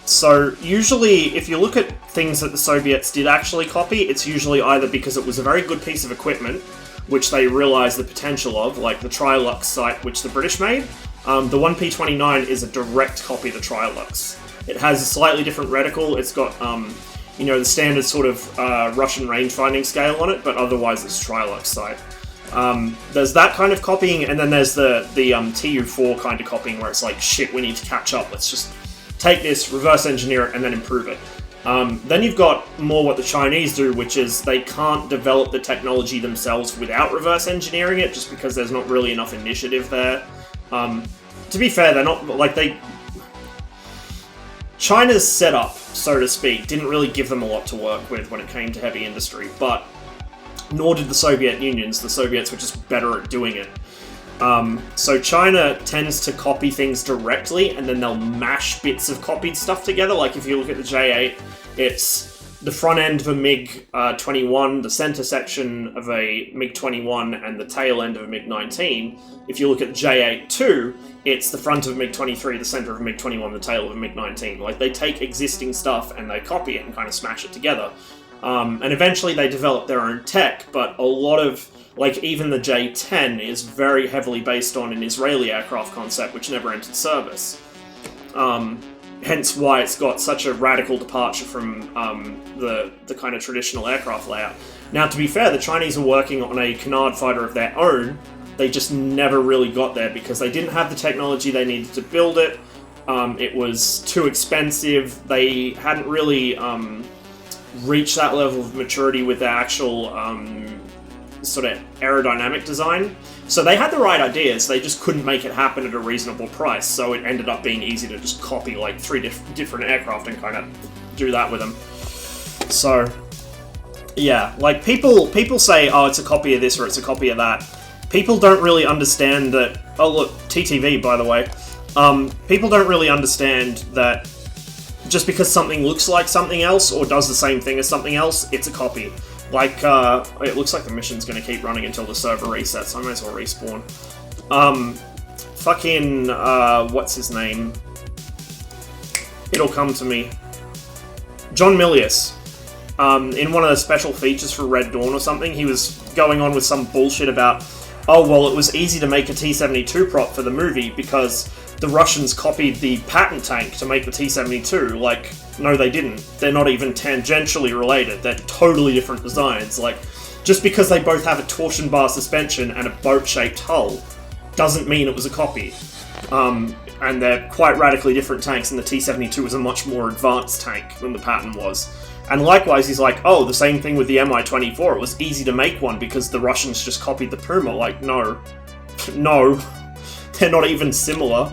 So usually, if you look at things that the Soviets did actually copy, it's usually either because it was a very good piece of equipment, which they realized the potential of, like the Trilux sight, which the British made. The 1P29 is a direct copy of the Trilux. It has a slightly different reticle. It's got, you know, the standard sort of Russian range-finding scale on it, but otherwise it's Trilux sight. There's that kind of copying, and then there's the TU4 kind of copying where it's like, shit, we need to catch up. Let's just take this, reverse engineer it, and then improve it. Then you've got more what the Chinese do, which is they can't develop the technology themselves without reverse engineering it, just because there's not really enough initiative there. To be fair, they're not, like, China's setup, so to speak, didn't really give them a lot to work with when it came to heavy industry, but nor did the Soviet Unions. The Soviets were just better at doing it. So China tends to copy things directly, and then they'll mash bits of copied stuff together. Like if you look at the J8, it's the front end of a MiG-21, the center section of a MiG-21, and the tail end of a MiG-19. If you look at the J8-2, it's the front of a MiG-23, the center of a MiG-21, the tail of a MiG-19. Like, they take existing stuff and they copy it and kind of smash it together. And eventually they develop their own tech, but a lot of, like, even the J-10 is very heavily based on an Israeli aircraft concept which never entered service. Hence why it's got such a radical departure from the kind of traditional aircraft layout. Now, to be fair, the Chinese are working on a canard fighter of their own. They just never really got there because they didn't have the technology they needed to build it. It was too expensive. They hadn't really reached that level of maturity with their actual sort of aerodynamic design. So they had the right ideas, they just couldn't make it happen at a reasonable price, so it ended up being easy to just copy like 3 different aircraft and kind of do that with them. So, yeah, like people say, oh, it's a copy of this or it's a copy of that. People don't really understand that, oh look, TTV by the way, people don't really understand that just because something looks like something else or does the same thing as something else, it's a copy. Like, it looks like the mission's gonna keep running until the server resets, so I might as well respawn. What's his name? It'll come to me. John Milius. In one of the special features for Red Dawn or something, he was going on with some bullshit about, oh, well, it was easy to make a T-72 prop for the movie because the Russians copied the Patton tank to make the T-72. Like, no, they didn't. They're not even tangentially related. They're totally different designs. Like, just because they both have a torsion bar suspension and a boat-shaped hull doesn't mean it was a copy. And they're quite radically different tanks, and the T-72 was a much more advanced tank than the Patton was. And likewise, he's like, oh, the same thing with the Mi-24. It was easy to make one because the Russians just copied the Puma. Like, no. No. They're not even similar.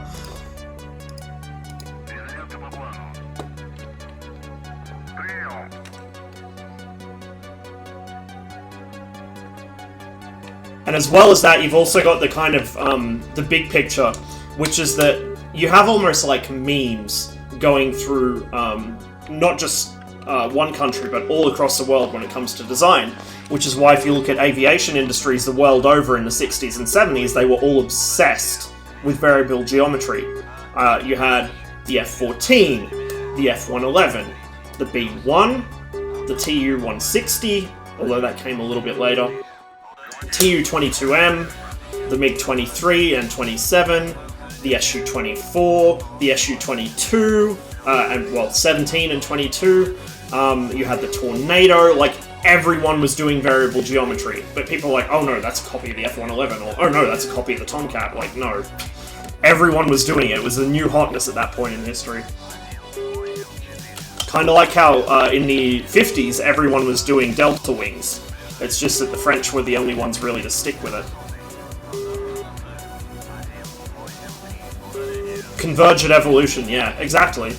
And as well as that, you've also got the kind of, the big picture, which is that you have almost like memes going through, not just one country, but all across the world when it comes to design. Which is why if you look at aviation industries the world over in the 60s and 70s, they were all obsessed with variable geometry. You had the F-14, the F-111, the B-1, the Tu-160, although that came a little bit later, Tu-22M, the MiG-23 and 27, the Su-24, the Su-22, and well, 17 and 22. You had the Tornado. Like, everyone was doing variable geometry, but people were like, oh no, that's a copy of the F-111, or oh no, that's a copy of the Tomcat. Like, no. Everyone was doing it. It was a new hotness at that point in history. Kind of like how in the 50s everyone was doing delta wings. It's just that the French were the only ones really to stick with it. Convergent evolution, yeah, exactly.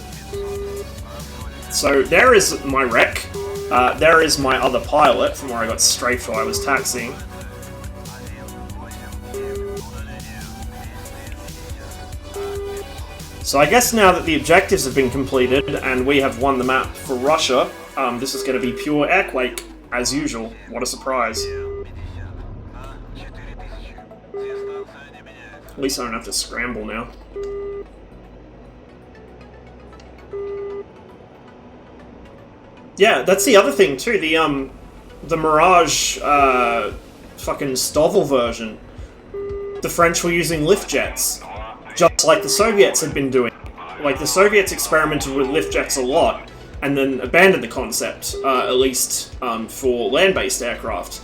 So there is my wreck. There is my other pilot from where I got strafed while I was taxiing. So I guess now that the objectives have been completed and we have won the map for Russia, this is going to be pure airquake, as usual. What a surprise. At least I don't have to scramble now. Yeah, that's the other thing too, the Mirage, fucking Stovall version. The French were using lift jets, just like the Soviets had been doing. like, the Soviets experimented with lift jets a lot, and then abandoned the concept, at least for land-based aircraft.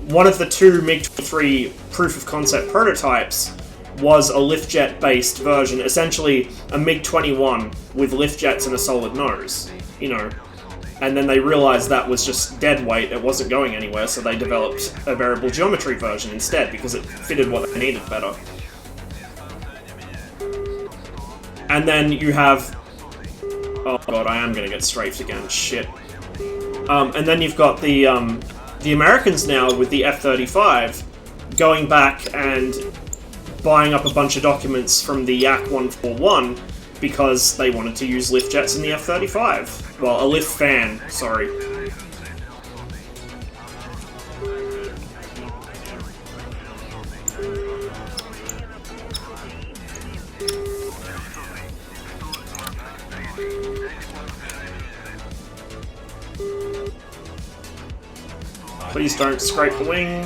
One of the two MiG-23 proof-of-concept prototypes was a lift jet-based version, essentially a MiG-21 with lift jets and a solid nose, you know. And then they realized that was just dead weight, it wasn't going anywhere, so they developed a variable geometry version instead, because it fitted what they needed better. And then you have... Oh god, I am gonna get strafed again, shit. And then you've got the Americans now with the F-35 going back and buying up a bunch of documents from the Yak 141 because they wanted to use lift jets in the F-35. Well, a lift fan, sorry. Please don't scrape the wing.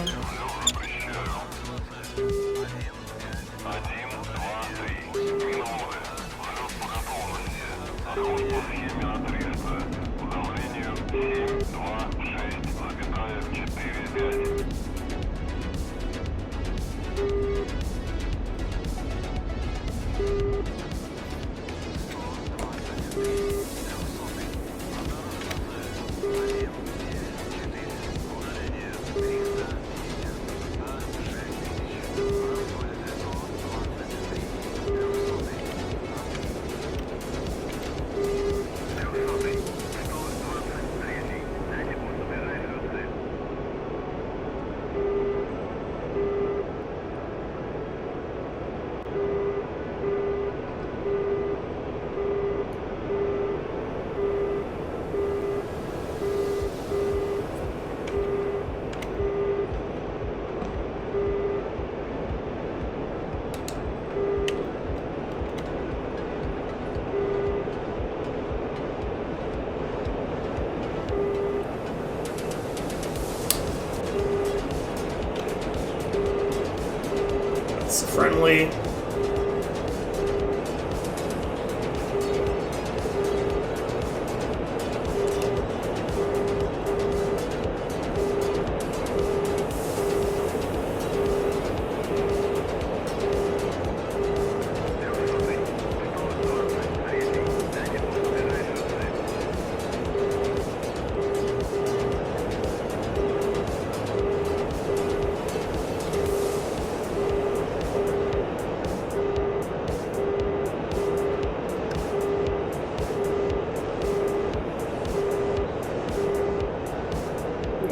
It's friendly.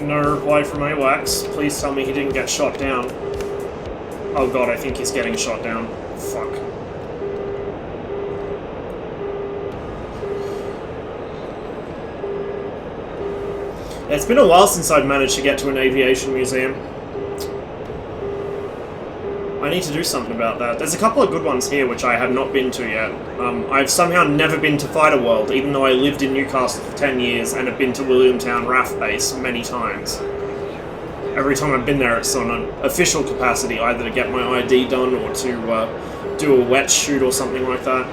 No reply from AWACS. Please tell me he didn't get shot down. Oh god, I think he's getting shot down. Fuck. It's been a while since I've managed to get to an aviation museum. I need to do something about that. There's a couple of good ones here which I have not been to yet. I've somehow never been to Fighter World, even though I lived in Newcastle for 10 years and have been to Williamtown RAF Base many times. Every time I've been there it's on an official capacity, either to get my ID done or to do a wet shoot or something like that.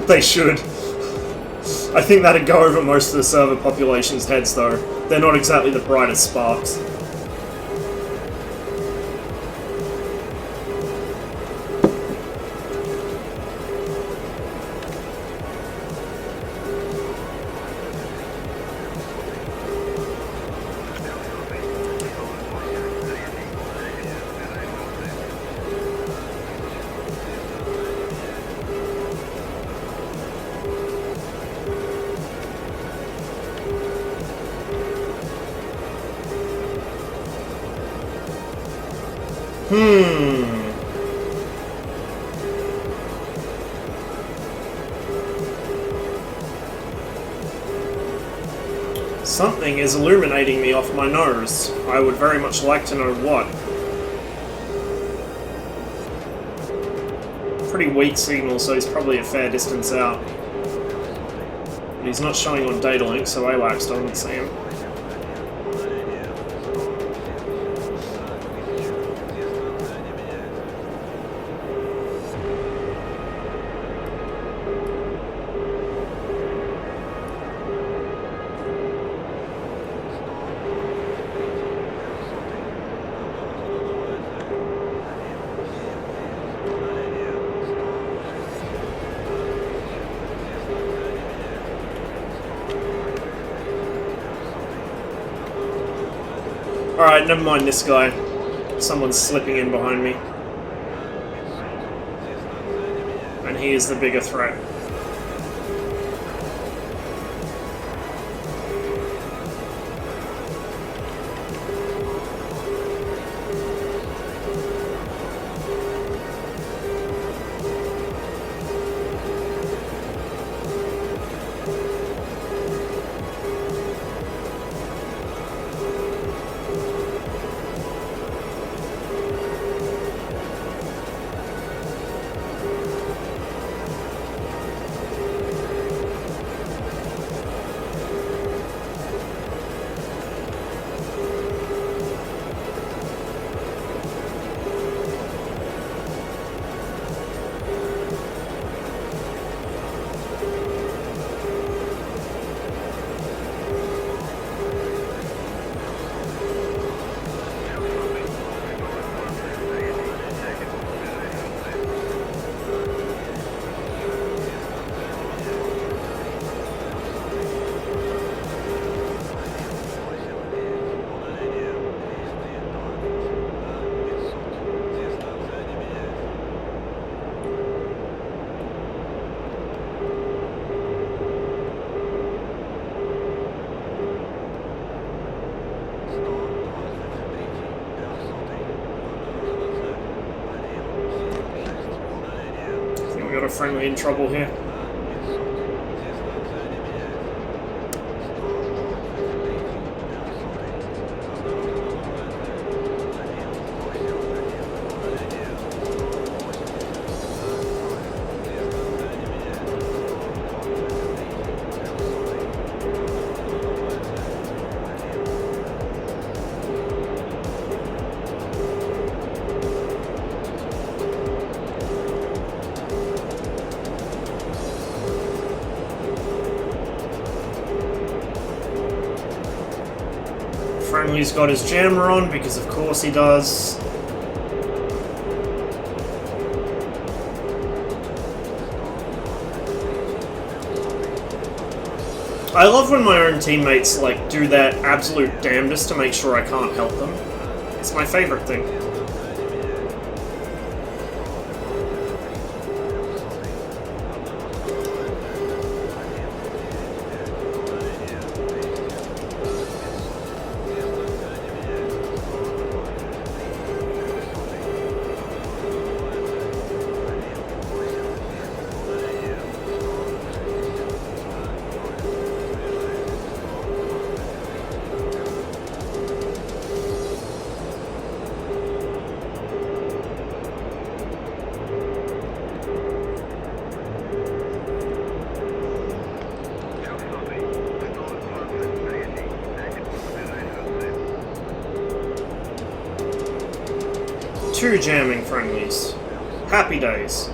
They should. I think that'd go over most of the server population's heads, though. They're not exactly the brightest sparks. Something is illuminating me off my nose. I would very much like to know what. Pretty weak signal, so he's probably a fair distance out. But he's not showing on data link, so AWACS doesn't see him. Alright, never mind this guy. Someone's slipping in behind me. And he is the bigger threat. Got a friendly in trouble here. Friendly's got his jammer on, because of course he does. I love when my own teammates like do their absolute damnedest to make sure I can't help them. It's my favorite thing. Two jamming friendlies. Happy days.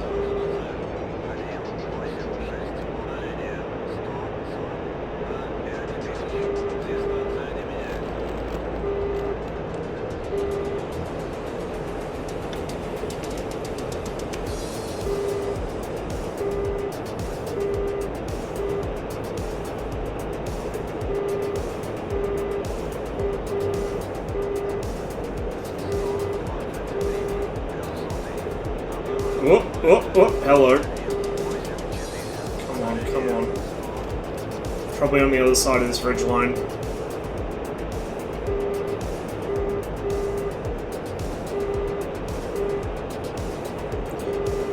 Oh, hello. Come on, come on. Probably on the other side of this ridge line. I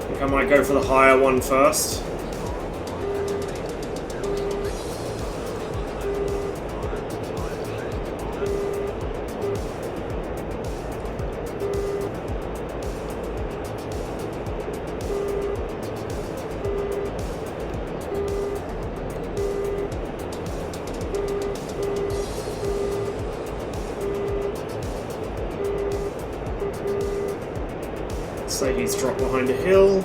think I might go for the higher one first. So he's dropped behind a hill.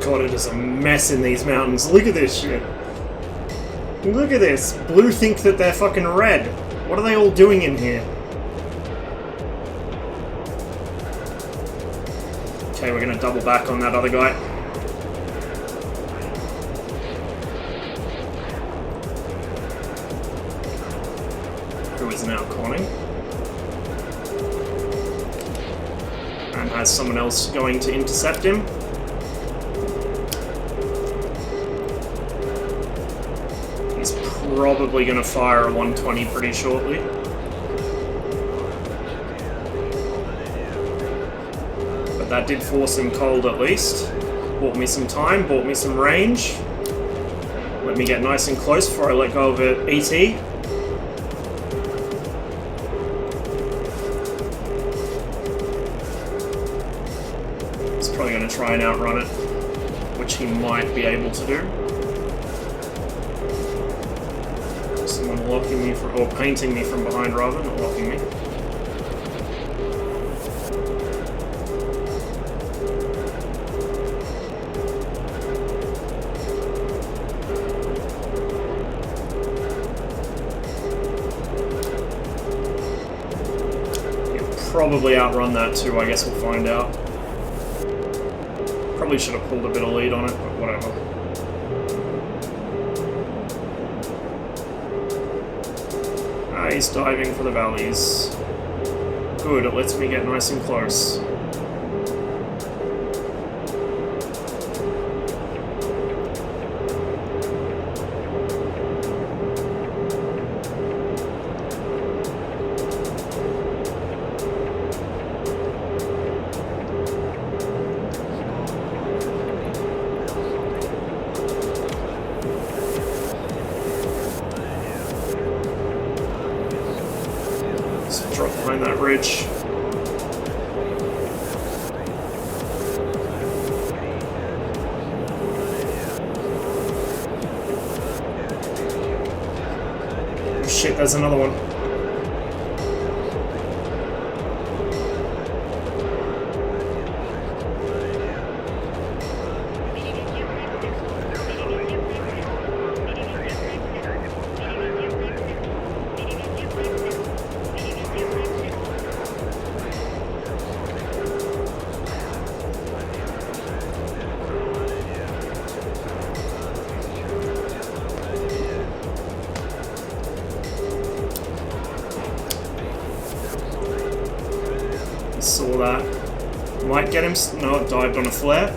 God, it is a mess in these mountains. Look at this shit. Look at this. Blue think that they're fucking red. What are they all doing in here? Okay, we're gonna double back on that other guy. Who is now conning. And has someone else going to intercept him. Probably going to fire a 120 pretty shortly. But that did force him cold at least. Bought me some time, bought me some range. Let me get nice and close before I let go of it. ET. He's probably going to try and outrun it, which he might be able to do. Locking me from, or painting me from behind rather, not locking me. He'll probably outrun that too, I guess we'll find out. Probably should have pulled a bit of lead on it, but whatever. He's diving for the valleys. Good, it lets me get nice and close. Drop behind that ridge. Oh shit, there's another one. Saw that. Might get him. No, it dived on a flare.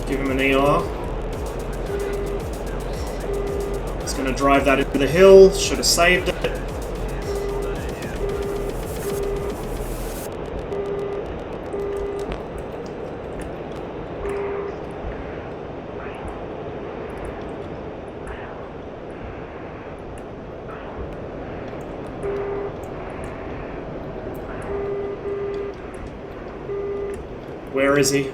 Give him an ER. He's going to drive that into the hill. Should have saved it. Where is he?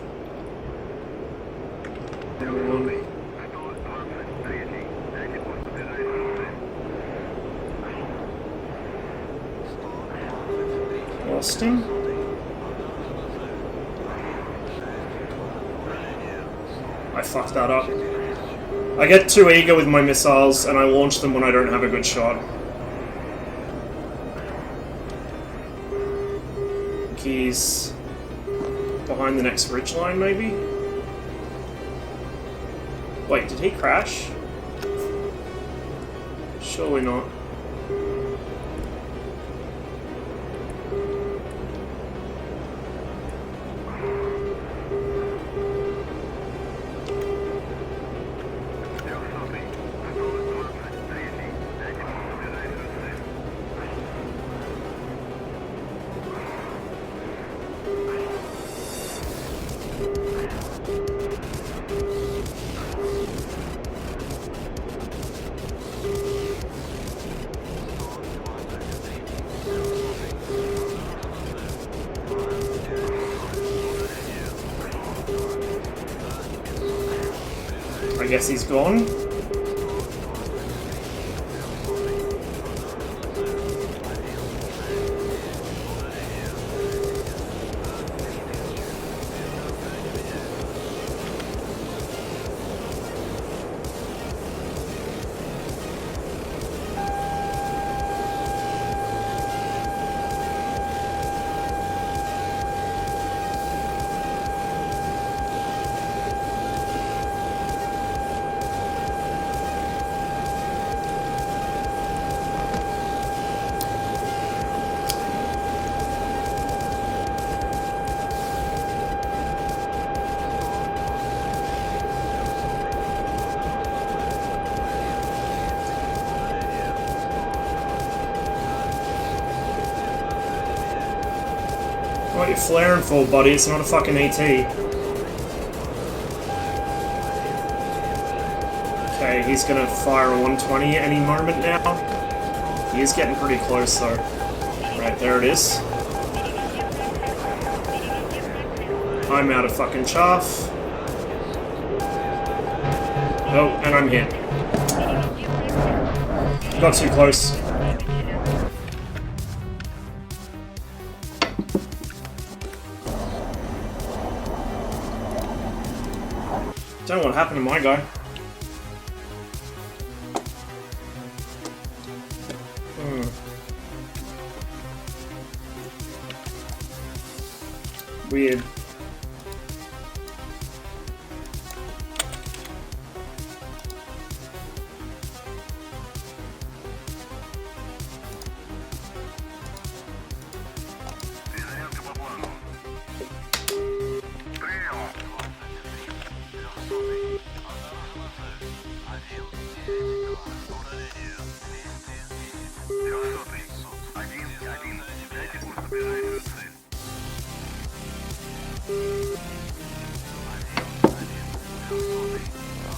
Lost him? I fucked that up. I get too eager with my missiles and I launch them when I don't have a good shot. He's behind the next ridgeline, maybe? Wait, did he crash? Surely not. I guess he's gone. What are you flaring for, buddy? It's not a fucking ET. Okay, he's gonna fire a 120 any moment now. He is getting pretty close though. Right, there it is. I'm out of fucking chaff. Oh, and I'm hit. Got too close. Don't know what happened to my guy. Weird.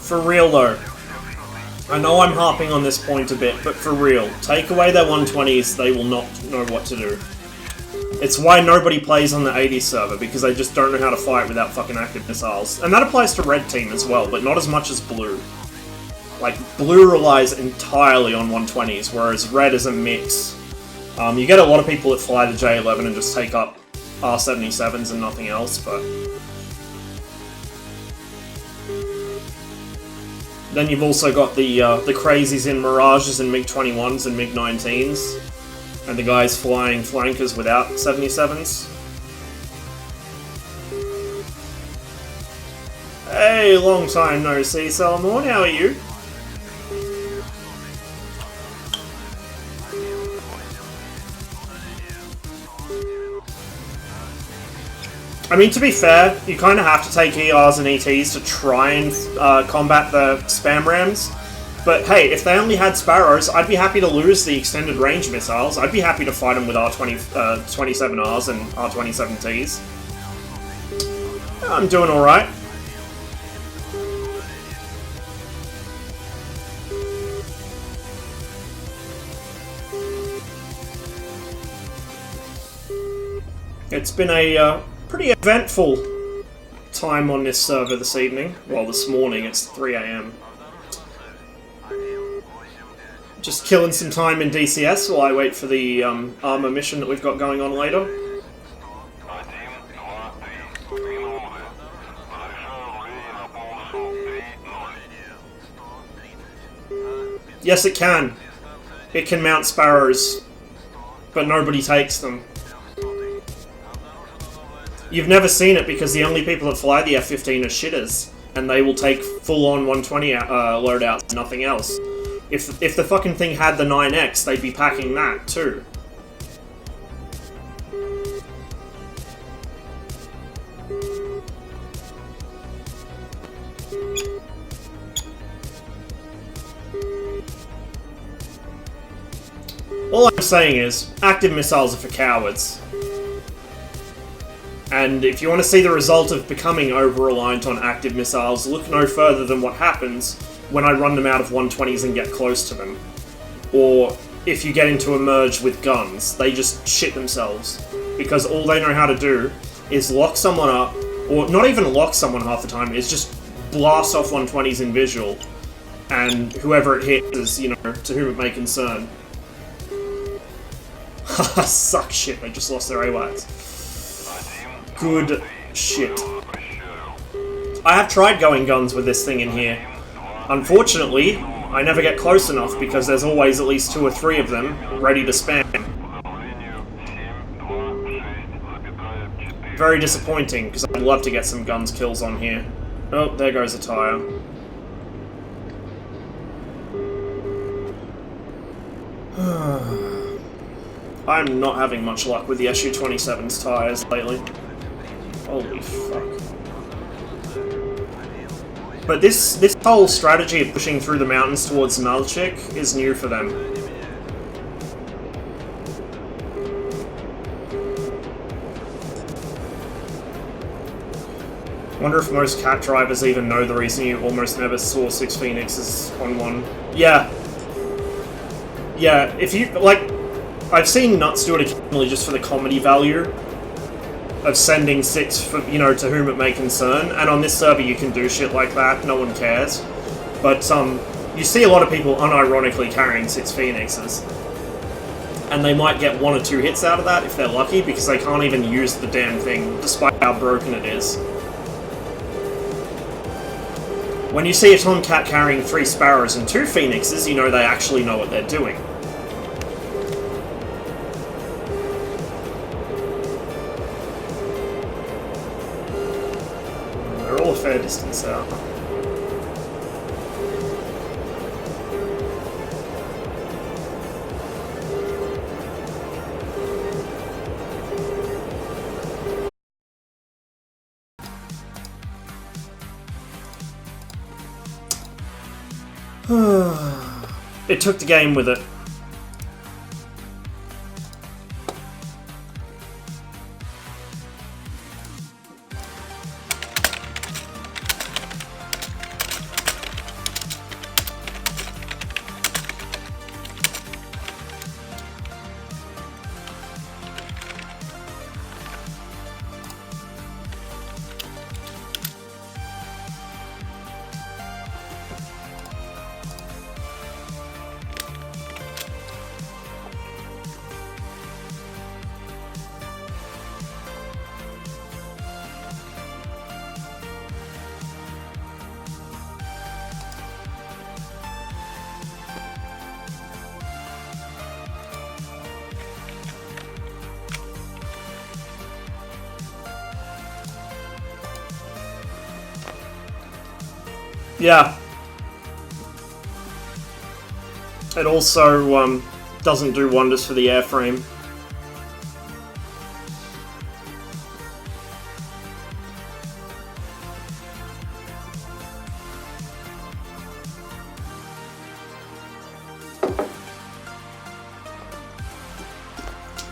For real though, I know I'm harping on this point a bit, but for real, take away their 120s, they will not know what to do. It's why nobody plays on the 80s server, because they just don't know how to fight without fucking active missiles. And that applies to red team as well, but not as much as blue. Like, blue relies entirely on 120s, whereas red is a mix. You get a lot of people that fly the J11 and just take up R77s and nothing else, but... Then you've also got the crazies in Mirages and MiG-21s and MiG-19s. And the guys flying flankers without 77s. Hey, long time no see, Salamorn, how are you? I mean, to be fair, you kind of have to take ERs and ETs to try and combat the spam rams. But hey, if they only had Sparrows, I'd be happy to lose the extended range missiles. I'd be happy to fight them with R27Rs and R27Ts. I'm doing alright. It's been a pretty eventful time on this server this evening. Well, this morning, it's 3 AM. Just killing some time in DCS while I wait for the armor mission that we've got going on later. Yes, it can. It can mount Sparrows, but nobody takes them. You've never seen it because the only people that fly the F-15 are shitters, and they will take full-on 120 loadouts, nothing else. If the fucking thing had the 9X, they'd be packing that too. All I'm saying is, active missiles are for cowards. And if you want to see the result of becoming over-reliant on active missiles, look no further than what happens when I run them out of 120s and get close to them. Or if you get into a merge with guns, they just shit themselves. Because all they know how to do is lock someone up, or not even lock someone half the time, is just blast off 120s in visual. And whoever it hits is, you know, to whom it may concern. Haha, suck shit, they just lost their AWACS. Good shit. I have tried going guns with this thing in here. Unfortunately, I never get close enough because there's always at least 2 or 3 of them ready to spam. Very disappointing, because I'd love to get some guns kills on here. Oh, there goes a tire. I'm not having much luck with the SU-27's tires lately. Holy fuck. But this whole strategy of pushing through the mountains towards Nalchik is new for them. Wonder if most cat drivers even know the reason you almost never saw 6 Phoenixes on one. Yeah. Yeah, if you, like, I've seen Nuts do it occasionally just for the comedy value of sending 6 for, you know, to whom it may concern, and on this server you can do shit like that, no one cares. But, you see a lot of people unironically carrying 6 Phoenixes. And they might get 1 or 2 hits out of that if they're lucky, because they can't even use the damn thing, despite how broken it is. When you see a Tomcat carrying 3 Sparrows and 2 Phoenixes, you know they actually know what they're doing. They're all a fair distance out. It took the game with it. Yeah. It also doesn't do wonders for the airframe.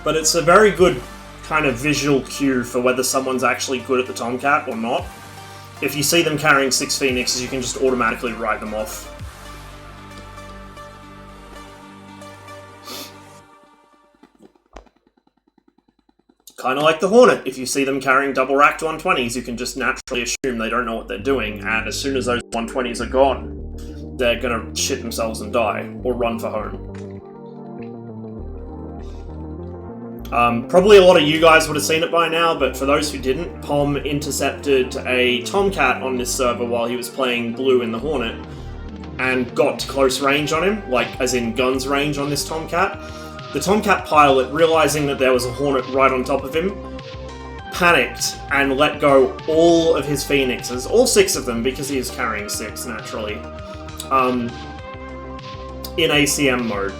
But it's a very good kind of visual cue for whether someone's actually good at the Tomcat or not. If you see them carrying 6 Phoenixes, you can just automatically write them off. Kind of like the Hornet. If you see them carrying double-racked 120s, you can just naturally assume they don't know what they're doing, and as soon as those 120s are gone, they're gonna shit themselves and die, or run for home. Probably a lot of you guys would have seen it by now, but for those who didn't, Pom intercepted a Tomcat on this server while he was playing Blue in the Hornet, and got to close range on him, like as in guns range on this Tomcat. The Tomcat pilot, realizing that there was a Hornet right on top of him, panicked and let go all of his Phoenixes, all 6 of them, because he is carrying 6, naturally. in ACM mode.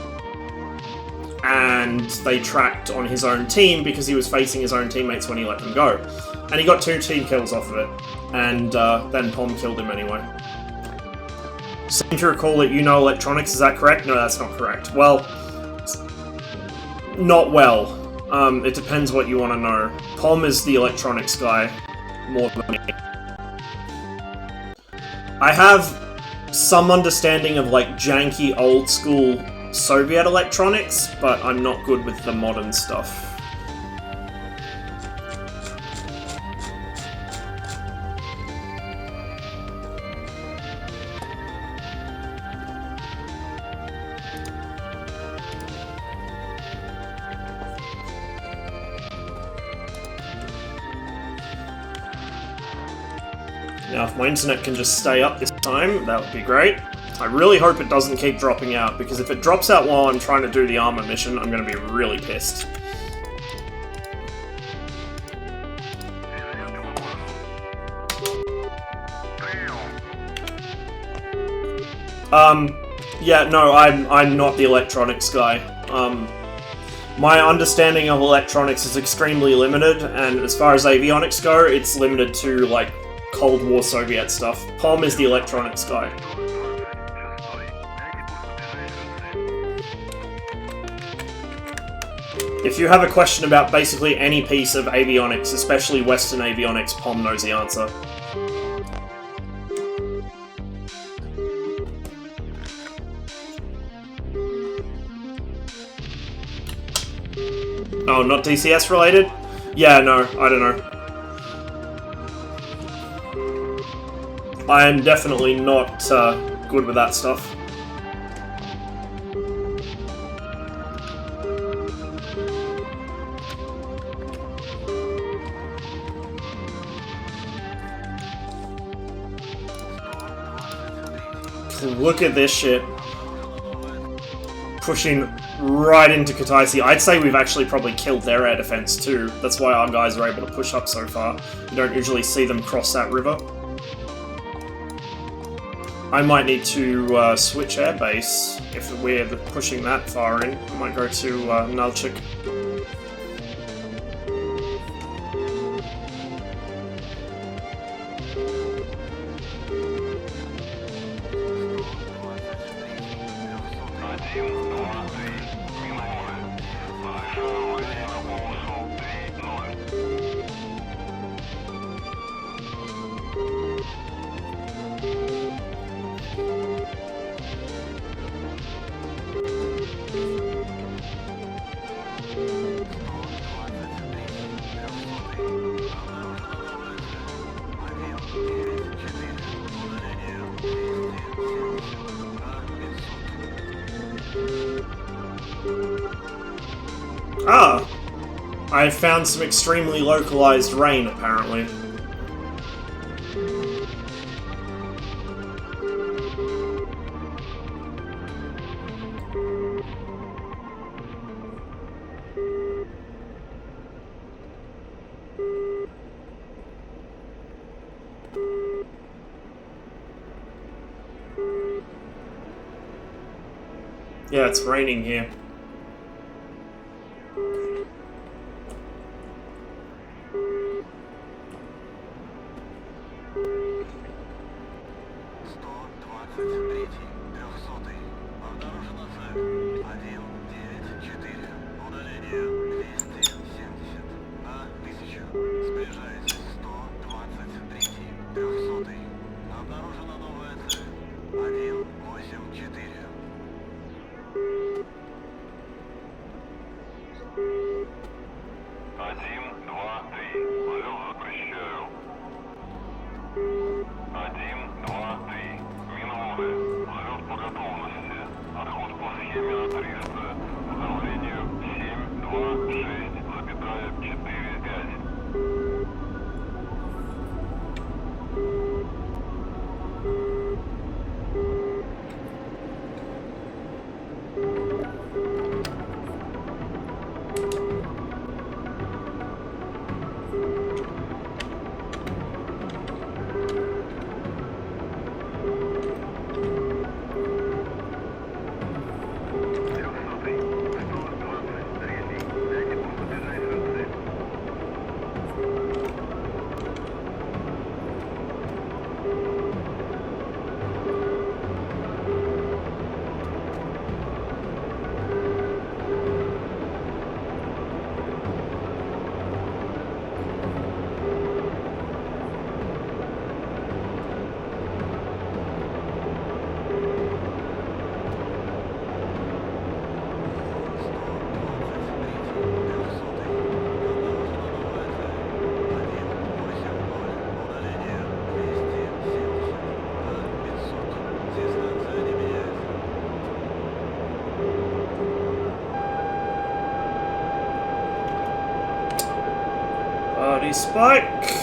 And they tracked on his own team because he was facing his own teammates when he let them go. And he got 2 team kills off of it. And then Pom killed him anyway. Seem to recall that you know electronics, is that correct? No, that's not correct. Well, not well. It depends what you want to know. Pom is the electronics guy more than me. I have some understanding of like janky old school Soviet electronics, but I'm not good with the modern stuff. Now, if my internet can just stay up this time, that would be great. I really hope it doesn't keep dropping out, because if it drops out while I'm trying to do the armor mission, I'm going to be really pissed. Yeah, no, I'm not the electronics guy. My understanding of electronics is extremely limited, and as far as avionics go, it's limited to, like, Cold War Soviet stuff. Pom is the electronics guy. If you have a question about basically any piece of avionics, especially Western avionics, Pom knows the answer. Oh, not DCS related? Yeah, no, I don't know. I am definitely not good with that stuff. Look at this shit. Pushing right into Kutaisi. I'd say we've actually probably killed their air defense too. That's why our guys are able to push up so far. You don't usually see them cross that river. I might need to switch airbase if we're pushing that far in. I might go to Nalchik. Ah! I found some extremely localized rain, apparently. Yeah, it's raining here. Early spike.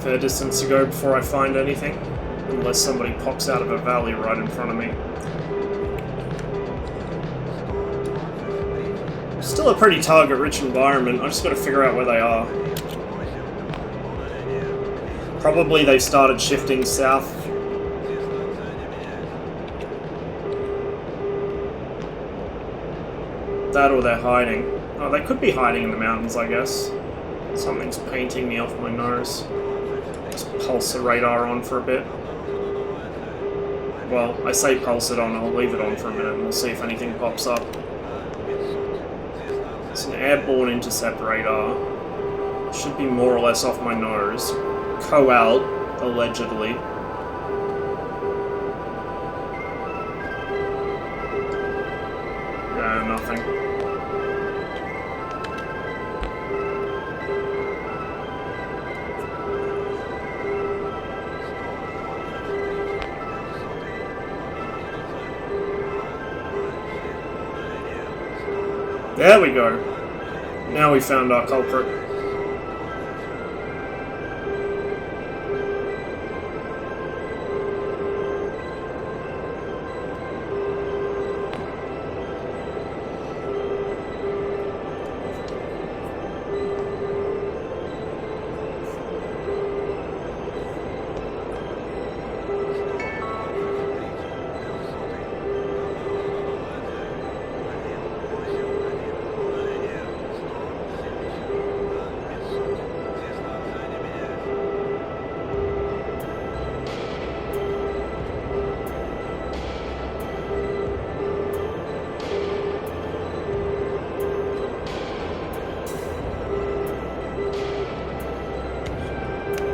Fair distance to go before I find anything, unless somebody pops out of a valley right in front of me. Still a pretty target-rich environment, I just gotta figure out where they are. Probably they started shifting south. That or they're hiding. Oh, they could be hiding in the mountains, I guess. Something's painting me off my nose. Pulse the radar on for a bit. Well, I say pulse it on, I'll leave it on for a minute and we'll see if anything pops up. It's an airborne intercept radar. Should be more or less off my nose. Co-out, allegedly. Yeah, nothing. There we go. Now we found our culprit.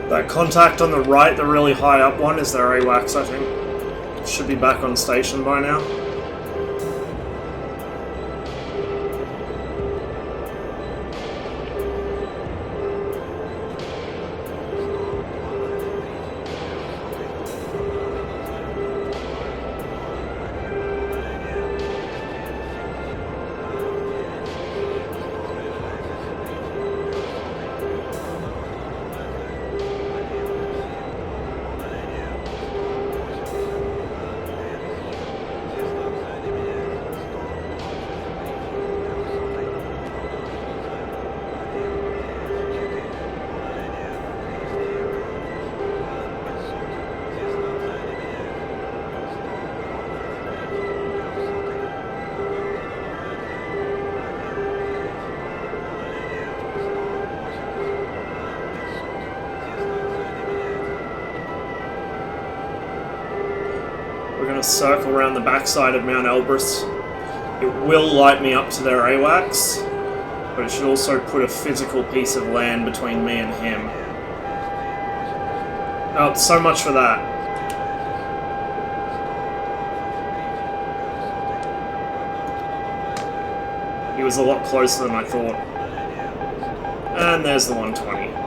That contact on the right, the really high up one, is their AWACS, I think. Should be back on station by now. we're going to circle around the backside of Mount Elbrus. It will light me up to their AWACS, but it should also put a physical piece of land between me and him. Oh, so much for that. He was a lot closer than I thought. And there's the 120.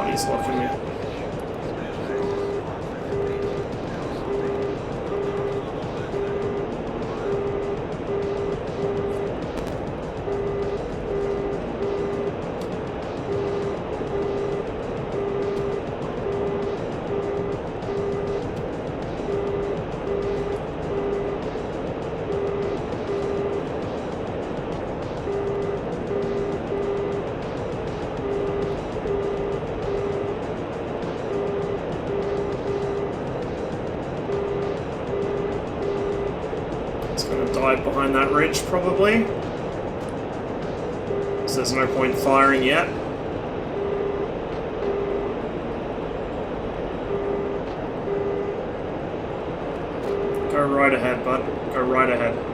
He's locking me. Dive behind that ridge, probably. So there's no point firing yet. Go right ahead, bud. Go right ahead.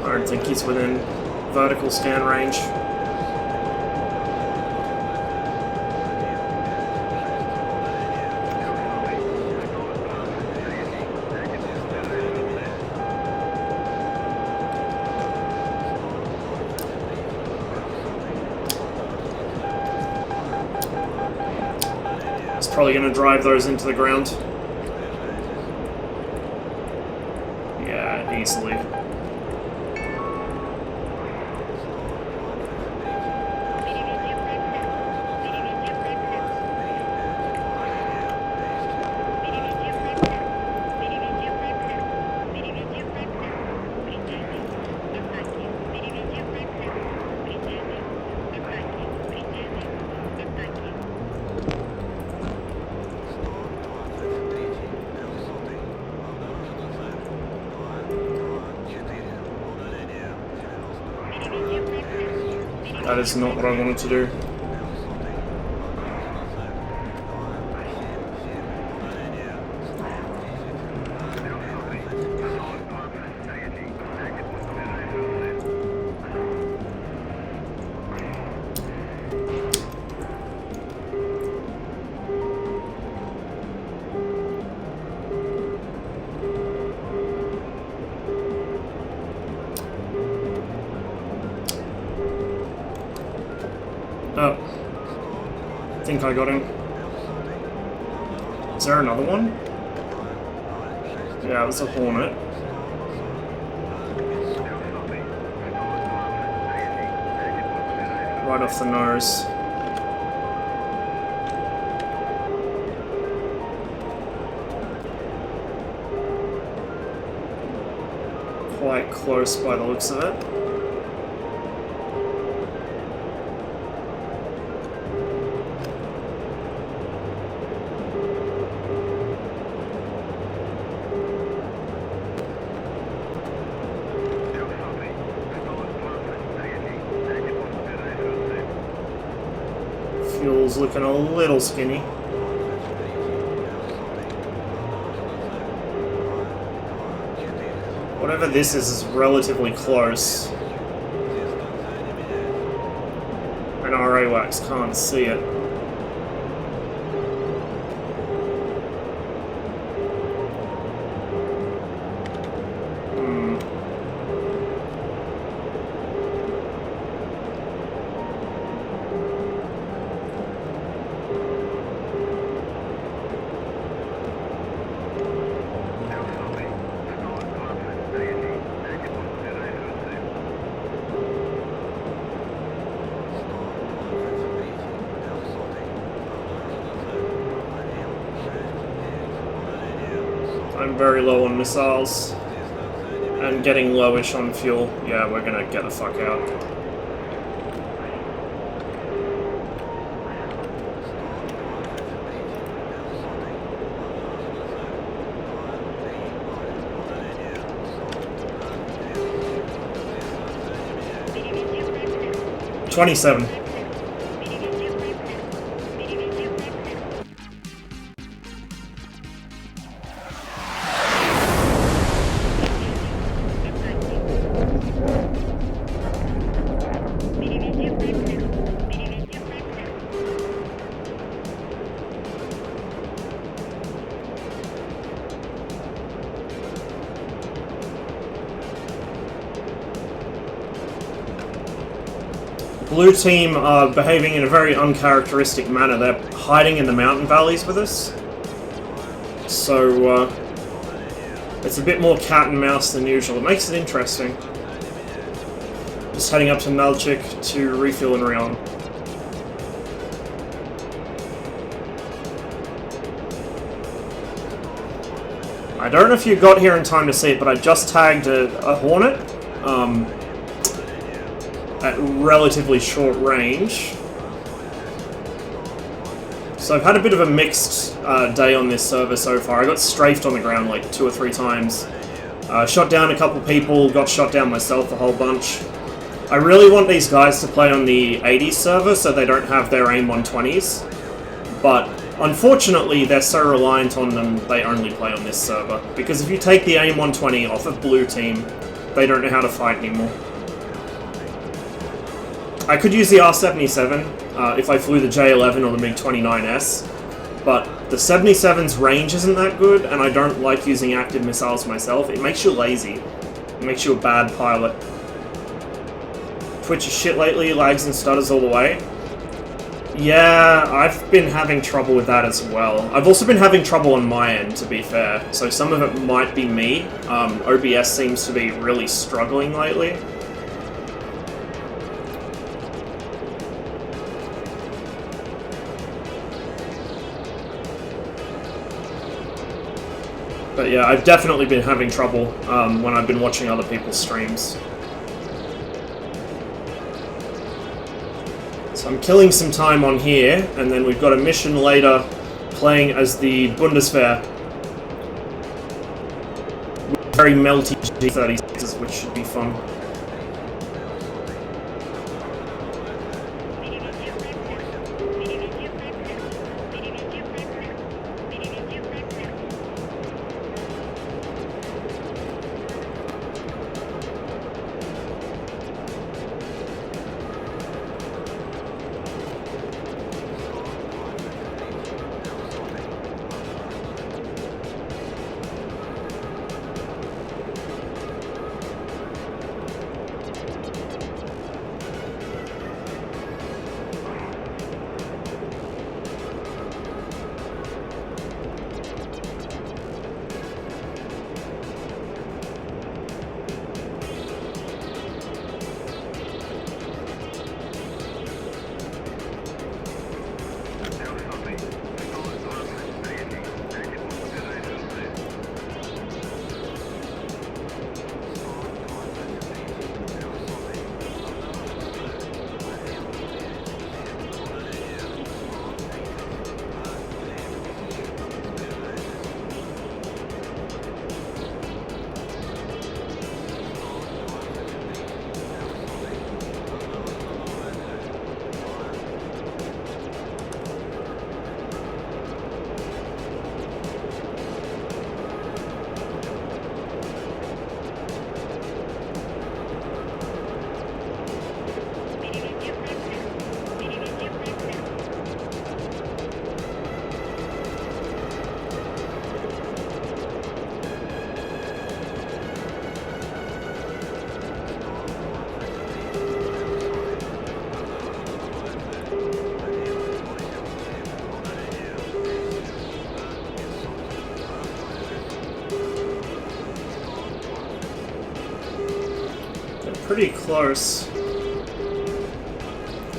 I don't think he's within vertical scan range. He's probably going to drive those into the ground. Yeah, easily. That is not what I wanted to do. think I got him. Is there another one? Yeah, it was a Hornet. Right off the nose. Quite close by the looks of it. Fuel's looking a little skinny. Whatever this is relatively close. And RA Wax can't see it. I'm very low on missiles. And getting lowish on fuel. Yeah, we're gonna get the fuck out. $27. Blue team are behaving in a very uncharacteristic manner. They're hiding in the mountain valleys with us. So, it's a bit more cat and mouse than usual. It makes it interesting. Just heading up to Malchik to refuel and rearm. I don't know if you got here in time to see it, but I just tagged a Hornet. At relatively short range. So I've had a bit of a mixed day on this server so far. I got strafed on the ground like 2 or 3 times. Shot down a couple people, got shot down myself a whole bunch. I really want these guys to play on the 80s server so they don't have their AIM 120s. But unfortunately they're so reliant on them, they only play on this server. Because if you take the AIM 120 off of blue team, they don't know how to fight anymore. I could use the R77 if I flew the J11 or the MiG-29S, but the 77's range isn't that good, and I don't like using active missiles myself. It makes you lazy. It makes you a bad pilot. Twitch is shit lately, lags and stutters all the way. Yeah, I've been having trouble with that as well. I've also been having trouble on my end, to be fair, so some of it might be me. OBS seems to be really struggling lately. But yeah, I've definitely been having trouble when I've been watching other people's streams. So I'm killing some time on here, and then we've got a mission later playing as the Bundeswehr. With very melty G36s, which should be fun. pretty close.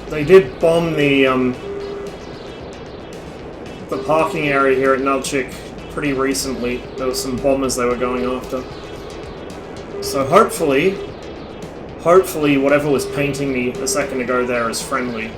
They did bomb the parking area here at Nalchik pretty recently. There were some bombers they were going after. So hopefully whatever was painting me a second ago there is friendly.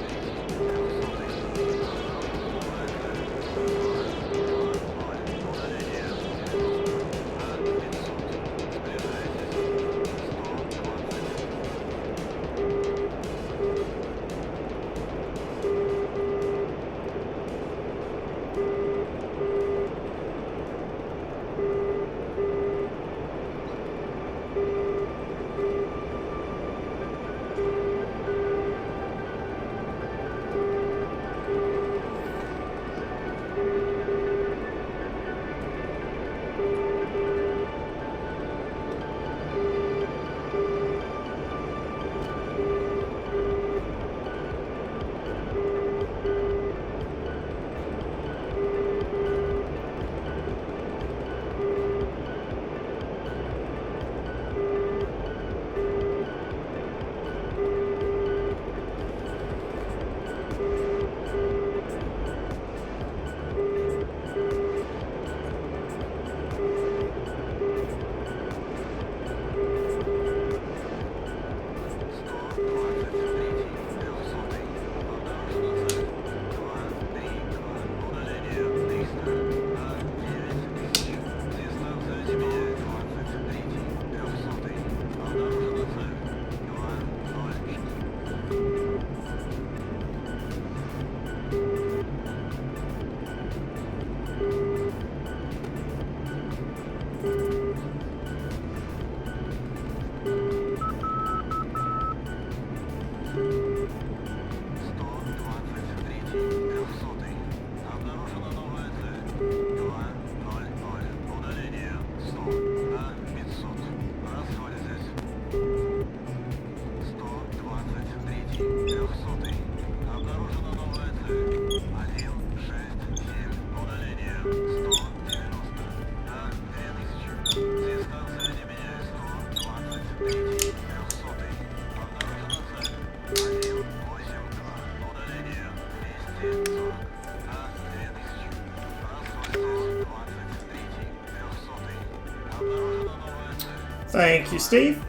Thank you, Steve.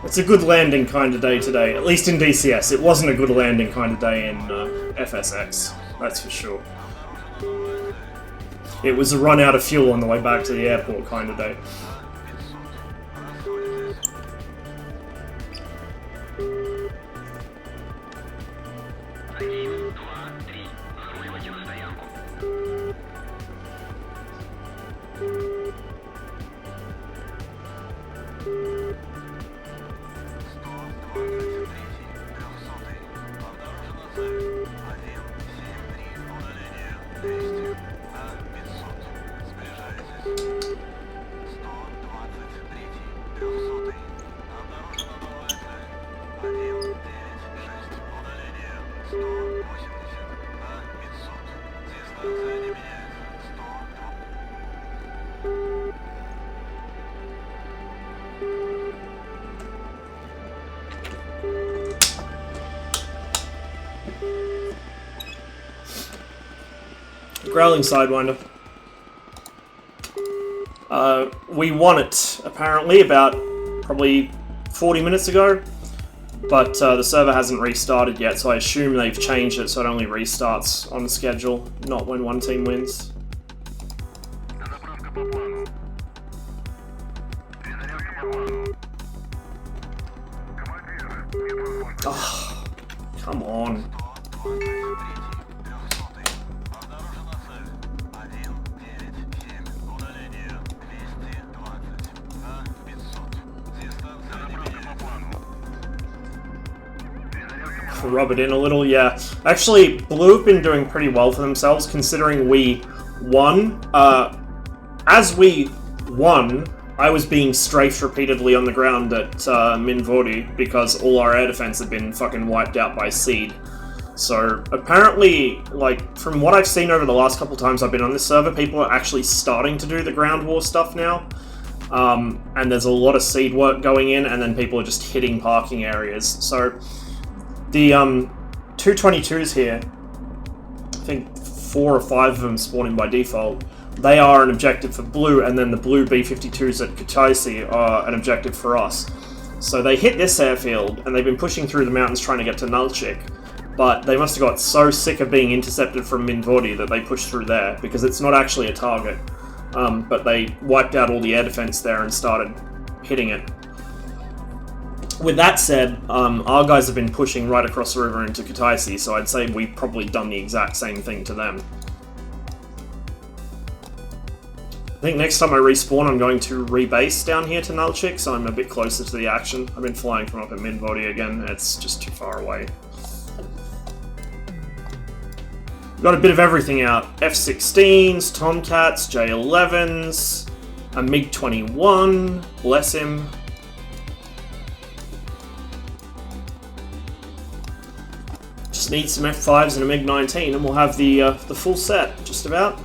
It's a good landing kind of day today, at least in DCS. It wasn't a good landing kind of day in FSX, that's for sure. It was a run out of fuel on the way back to the airport kind of day. Growling Sidewinder. We won it, apparently, about probably 40 minutes ago, but the server hasn't restarted yet, so I assume they've changed it so it only restarts on the schedule, not when one team wins. Oh, come on. Rub it in a little, yeah. Actually, Blue have been doing pretty well for themselves, considering we won. As we won, I was being strafed repeatedly on the ground at Minvodi, because all our air defense had been fucking wiped out by Seed. So, apparently, like, from what I've seen over the last couple times I've been on this server, people are actually starting to do the ground war stuff now. and there's a lot of seed work going in, and then people are just hitting parking areas. So the 222s here, I think 4 or 5 of them spawn in by default. They are an objective for blue, and then the blue B-52s at Kutaisi are an objective for us. So they hit this airfield, and they've been pushing through the mountains trying to get to Nalchik, but they must have got so sick of being intercepted from Minvodi that they pushed through there, because it's not actually a target. But they wiped out all the air defense there and started hitting it. With that said, our guys have been pushing right across the river into Kutaisi, so I'd say we've probably done the exact same thing to them. I think next time I respawn, I'm going to rebase down here to Nalchik, so I'm a bit closer to the action. I've been flying from up at Minvodi again, it's just too far away. Got a bit of everything out. F-16s, Tomcats, J-11s, a MiG-21, bless him. Just need some F-5s and a MiG-19 and we'll have the full set, just about.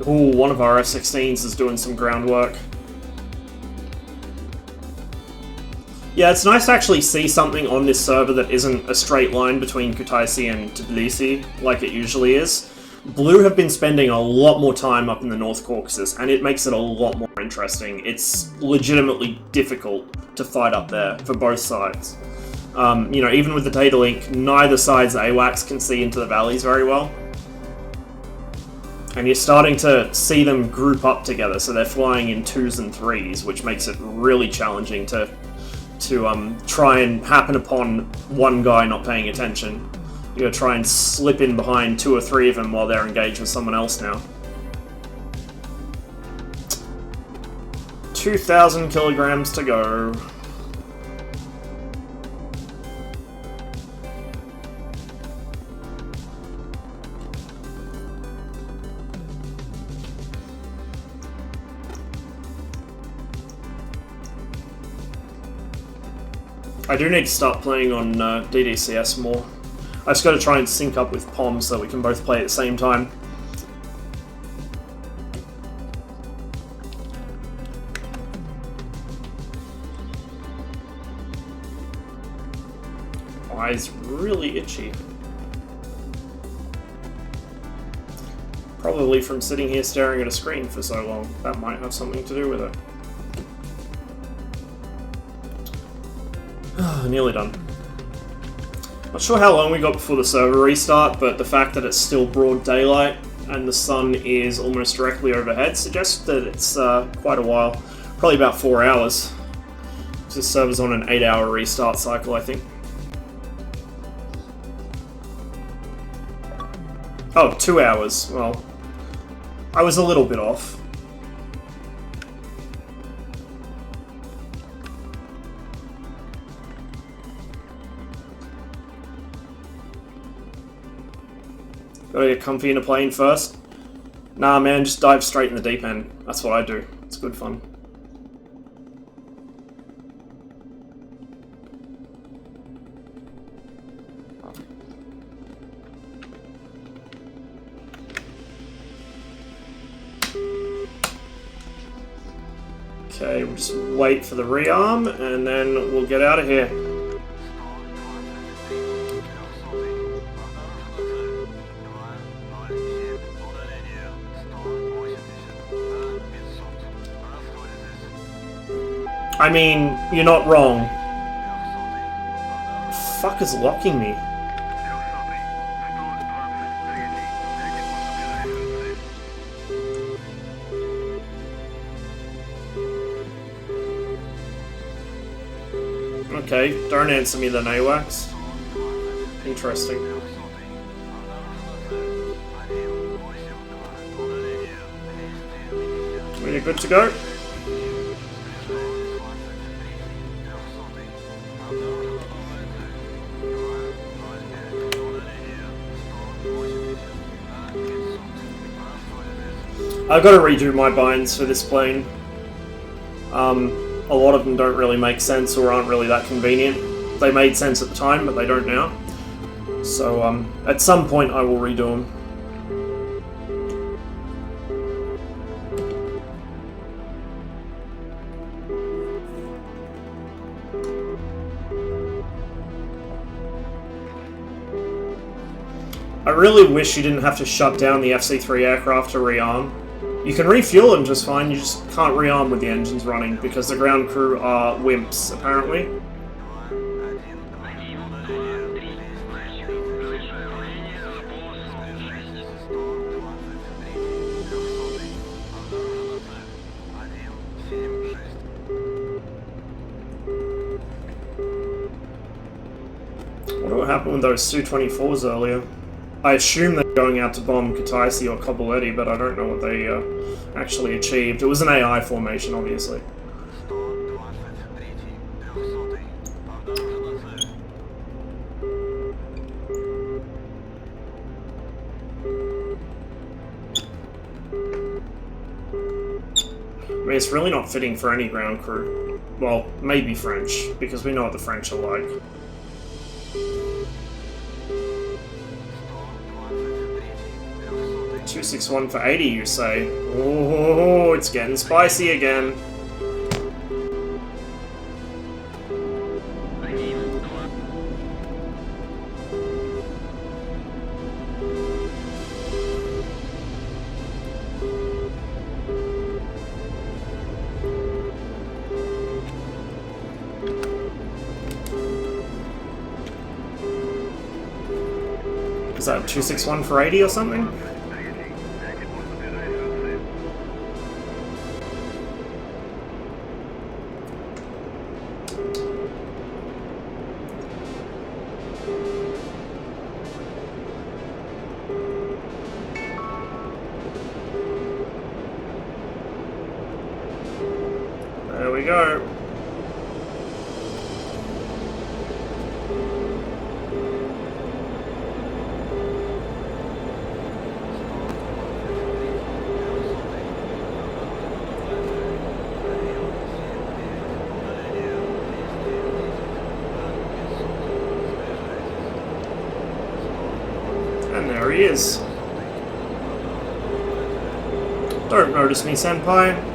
Ooh, one of our F-16s is doing some groundwork. Yeah, it's nice to actually see something on this server that isn't a straight line between Kutaisi and Tbilisi, like it usually is. Blue have been spending a lot more time up in the North Caucasus, and it makes it a lot more interesting. It's legitimately difficult to fight up there for both sides. You know, even with the data link, neither side's AWACS can see into the valleys very well. And you're starting to see them group up together, so they're flying in 2s and 3s, which makes it really challenging to try and happen upon one guy not paying attention. You gotta try and slip in behind 2 or 3 of them while they're engaged with someone else now. 2,000 kilograms to go. I do need to start playing on DCS more. I just got to try and sync up with POM so we can both play at the same time. Eyes really itchy. Probably from sitting here staring at a screen for so long. That might have something to do with it. Nearly done. Not sure how long we got before the server restart, but the fact that it's still broad daylight and the sun is almost directly overhead suggests that it's quite a while. Probably about 4 hours. This server's on an 8-hour restart cycle, I think. Oh, 2 hours. Well, I was a little bit off. Gotta get comfy in a plane first. Nah, man, just dive straight in the deep end. That's what I do. It's good fun. Okay, we'll just wait for the rearm, and then we'll get out of here. I mean, you're not wrong. Fuck is locking me? Okay, don't answer me then, AWACS. Interesting. We're good to go? I've got to redo my binds for this plane. A lot of them don't really make sense or aren't really that convenient. They made sense at the time, but they don't now. So, at some point I will redo them. I really wish you didn't have to shut down the FC3 aircraft to rearm. You can refuel them just fine, you just can't rearm with the engines running, because the ground crew are wimps, apparently. What happened with those Su-24s earlier? I assume they're going out to bomb Kutaisi or Koboleti, but I don't know what they actually achieved. It was an AI formation, obviously. I mean, it's really not fitting for any ground crew. Well, maybe French, because we know what the French are like. $261 for 80, you say? Oh, it's getting spicy again. Is that 261 for 80 or something? There we go. And there he is. Don't notice me, senpai.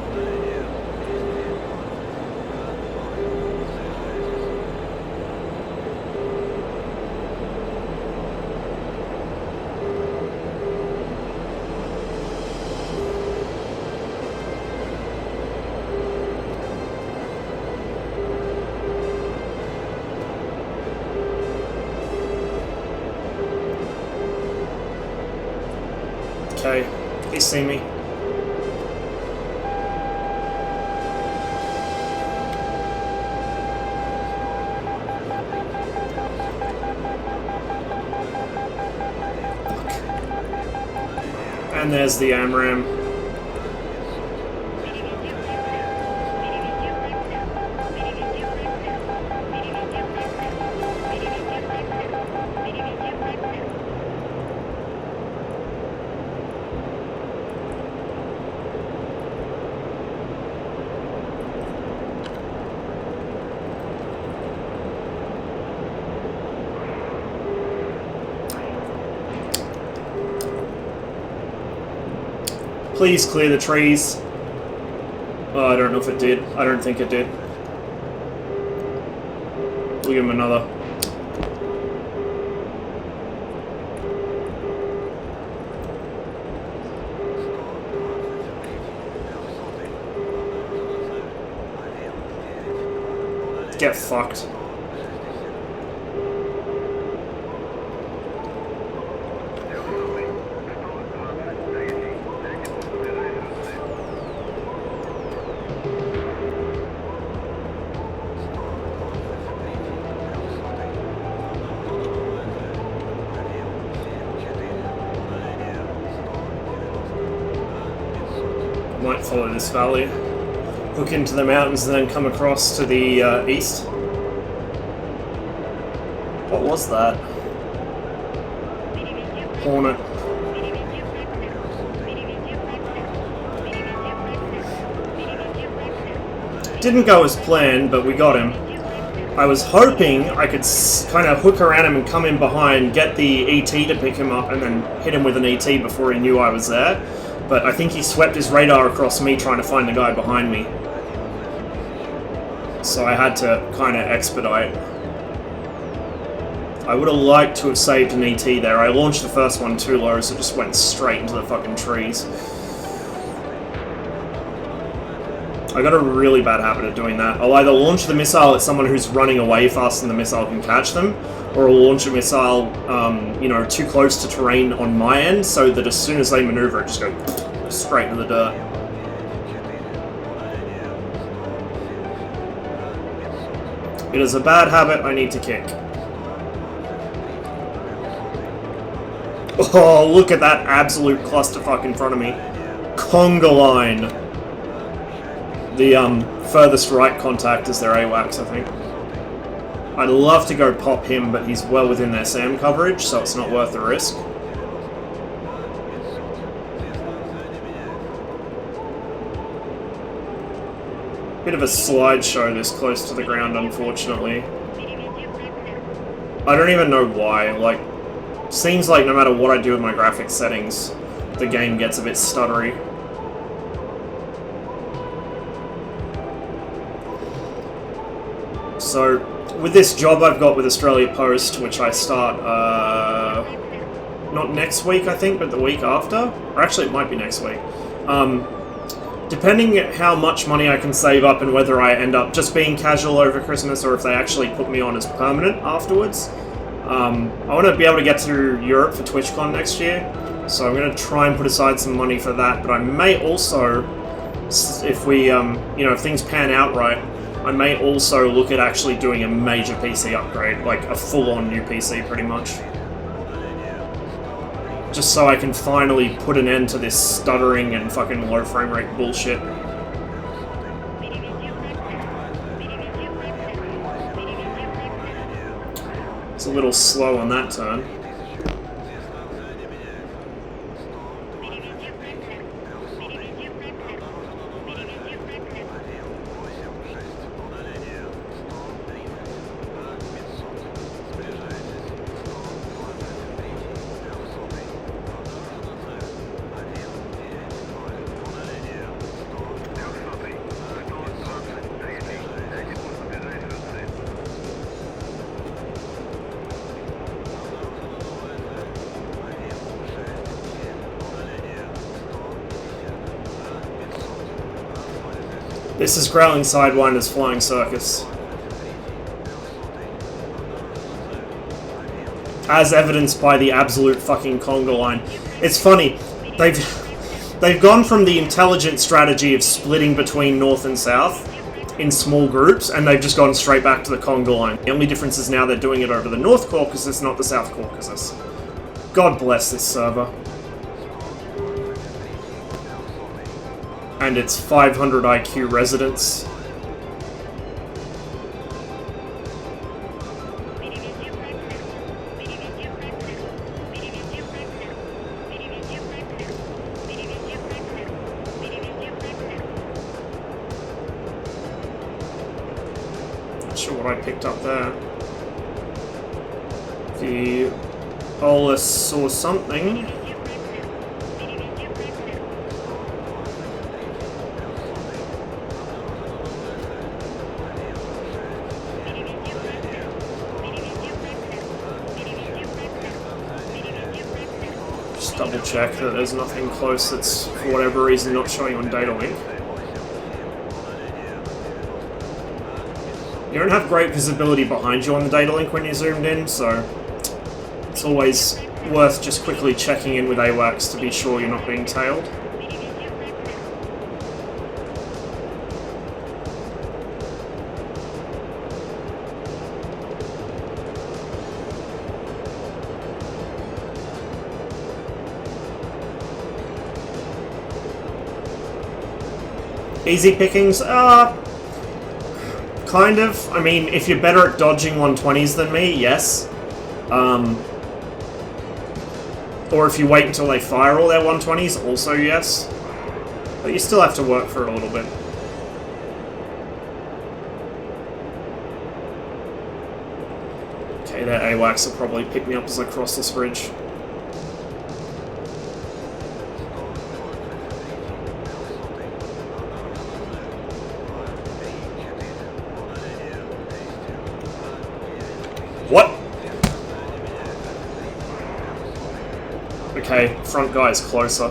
Okay, they see me. And there's the AMRAAM. Please clear the trees. Oh, I don't know if it did. I don't think it did. We'll give him another. Get fucked. Might follow this valley, hook into the mountains, and then come across to the east. What was that? Hornet. Didn't go as planned, but we got him. I was hoping I could kind of hook around him and come in behind, get the ET to pick him up, and then hit him with an ET before he knew I was there. But I think he swept his radar across me trying to find the guy behind me. So I had to kind of expedite. I would have liked to have saved an ET there. I launched the first one too low, so it just went straight into the fucking trees. I got a really bad habit of doing that. I'll either launch the missile at someone who's running away faster than the missile can catch them, or I'll launch a missile, you know, too close to terrain on my end, so that as soon as they maneuver, it just goes straight into the dirt. It is a bad habit I need to kick. Oh, look at that absolute clusterfuck in front of me. Conga line. The furthest right contact is their AWACS, I think. I'd love to go pop him, but he's well within their SAM coverage, so it's not worth the risk. Bit of a slideshow this close to the ground, unfortunately. I don't even know why, like, seems like no matter what I do with my graphics settings, the game gets a bit stuttery. So, with this job I've got with Australia Post, which I start, not next week I think, but the week after? Or actually it might be next week. Depending how much money I can save up and whether I end up just being casual over Christmas or if they actually put me on as permanent afterwards, I want to be able to get to Europe for TwitchCon next year, so I'm going to try and put aside some money for that, but I may also, if we, you know, if things pan out right, I may also look at actually doing a major PC upgrade, like a full-on new PC pretty much. Just so I can finally put an end to this stuttering and fucking low frame rate bullshit. It's a little slow on that turn. This is Growling Sidewinder's Flying Circus. As evidenced by the absolute fucking conga line. It's funny, they've gone from the intelligent strategy of splitting between North and South in small groups, and they've just gone straight back to the conga line. The only difference is now they're doing it over the North Caucasus, not the South Caucasus. God bless this server. And its 500 IQ residents. Not sure what I picked up there. The Olus or something. Double check that there's nothing close that's, for whatever reason, not showing on data link. You don't have great visibility behind you on the data link when you're zoomed in, so it's always worth just quickly checking in with AWACS to be sure you're not being tailed. Easy pickings? Kind of. I mean, if you're better at dodging 120s than me, yes. Or if you wait until they fire all their 120s, also yes. But you still have to work for it a little bit. Okay, that AWACS will probably pick me up as I cross this bridge. What? Okay, front guy is closer.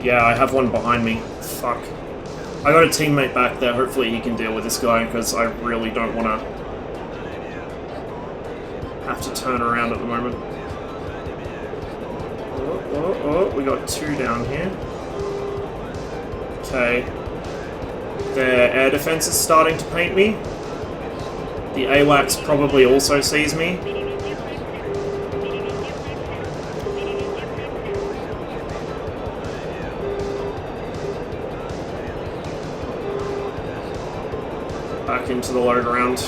Yeah, I have one behind me. Fuck. I got a teammate back there, hopefully he can deal with this guy, because I really don't want to have to turn around at the moment. Oh, we got two down here. Okay. Their air defense is starting to paint me. The AWACS probably also sees me. Back into the low ground.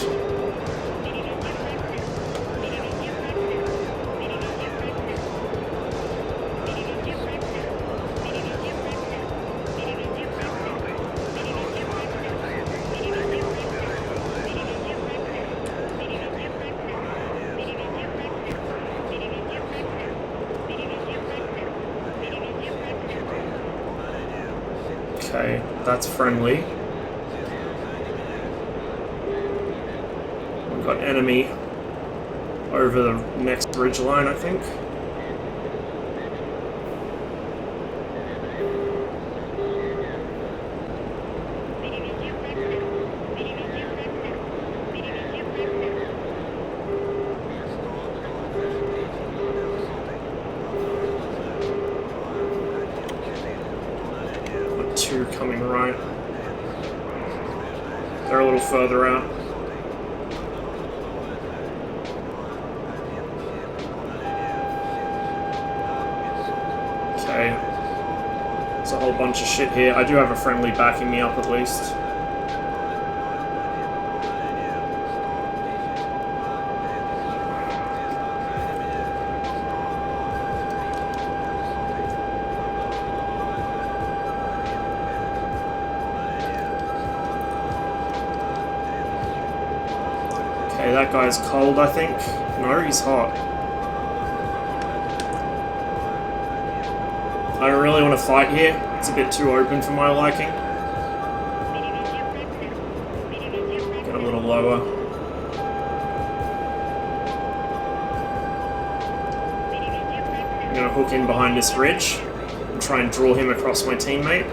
Okay, that's friendly. We've got enemy over the next ridge line, I think. Two coming right. They're a little further out. Okay. There's a whole bunch of shit here. I do have a friendly backing me up at least. Okay, that guy's cold, I think. No, he's hot. I don't really want to fight here. It's a bit too open for my liking. Get a little lower. I'm going to hook in behind this ridge and try and draw him across my teammate.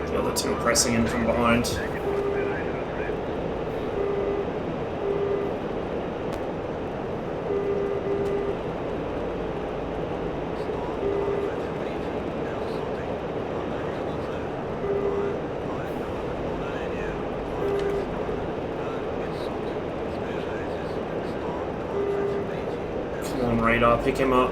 The other two are pressing in from behind. Come on, radar, pick him up.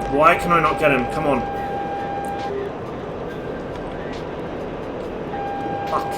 Why can I not get him? Come on. Fuck.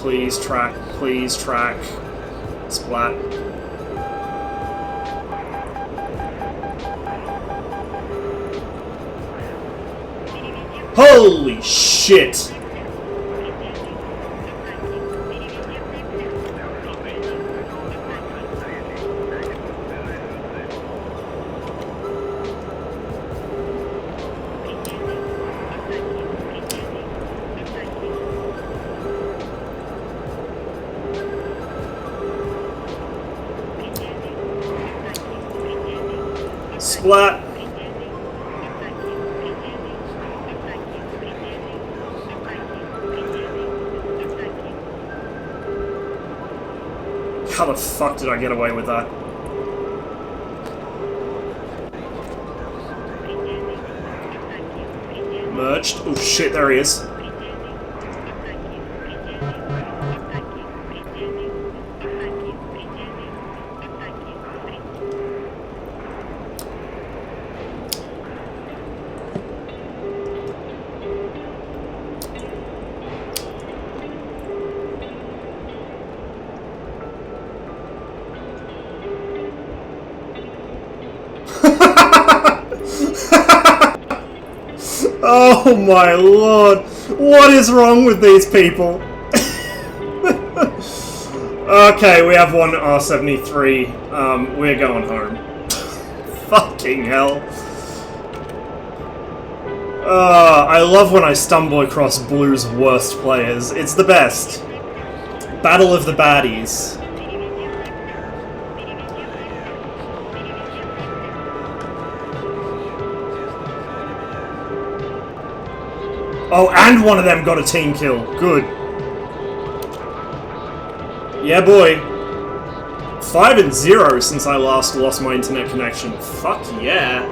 Please track, please track. Splat. Holy shit! Splat! How the fuck did I get away with that? Merged. Oh shit, there he is. Oh my lord, what is wrong with these people? Okay, we have one R73, we're going home. Fucking hell. I love when I stumble across Blue's worst players, it's the best. Battle of the Baddies. Oh, and one of them got a team kill. Good. Yeah, boy. 5-0 since I last lost my internet connection. Fuck yeah.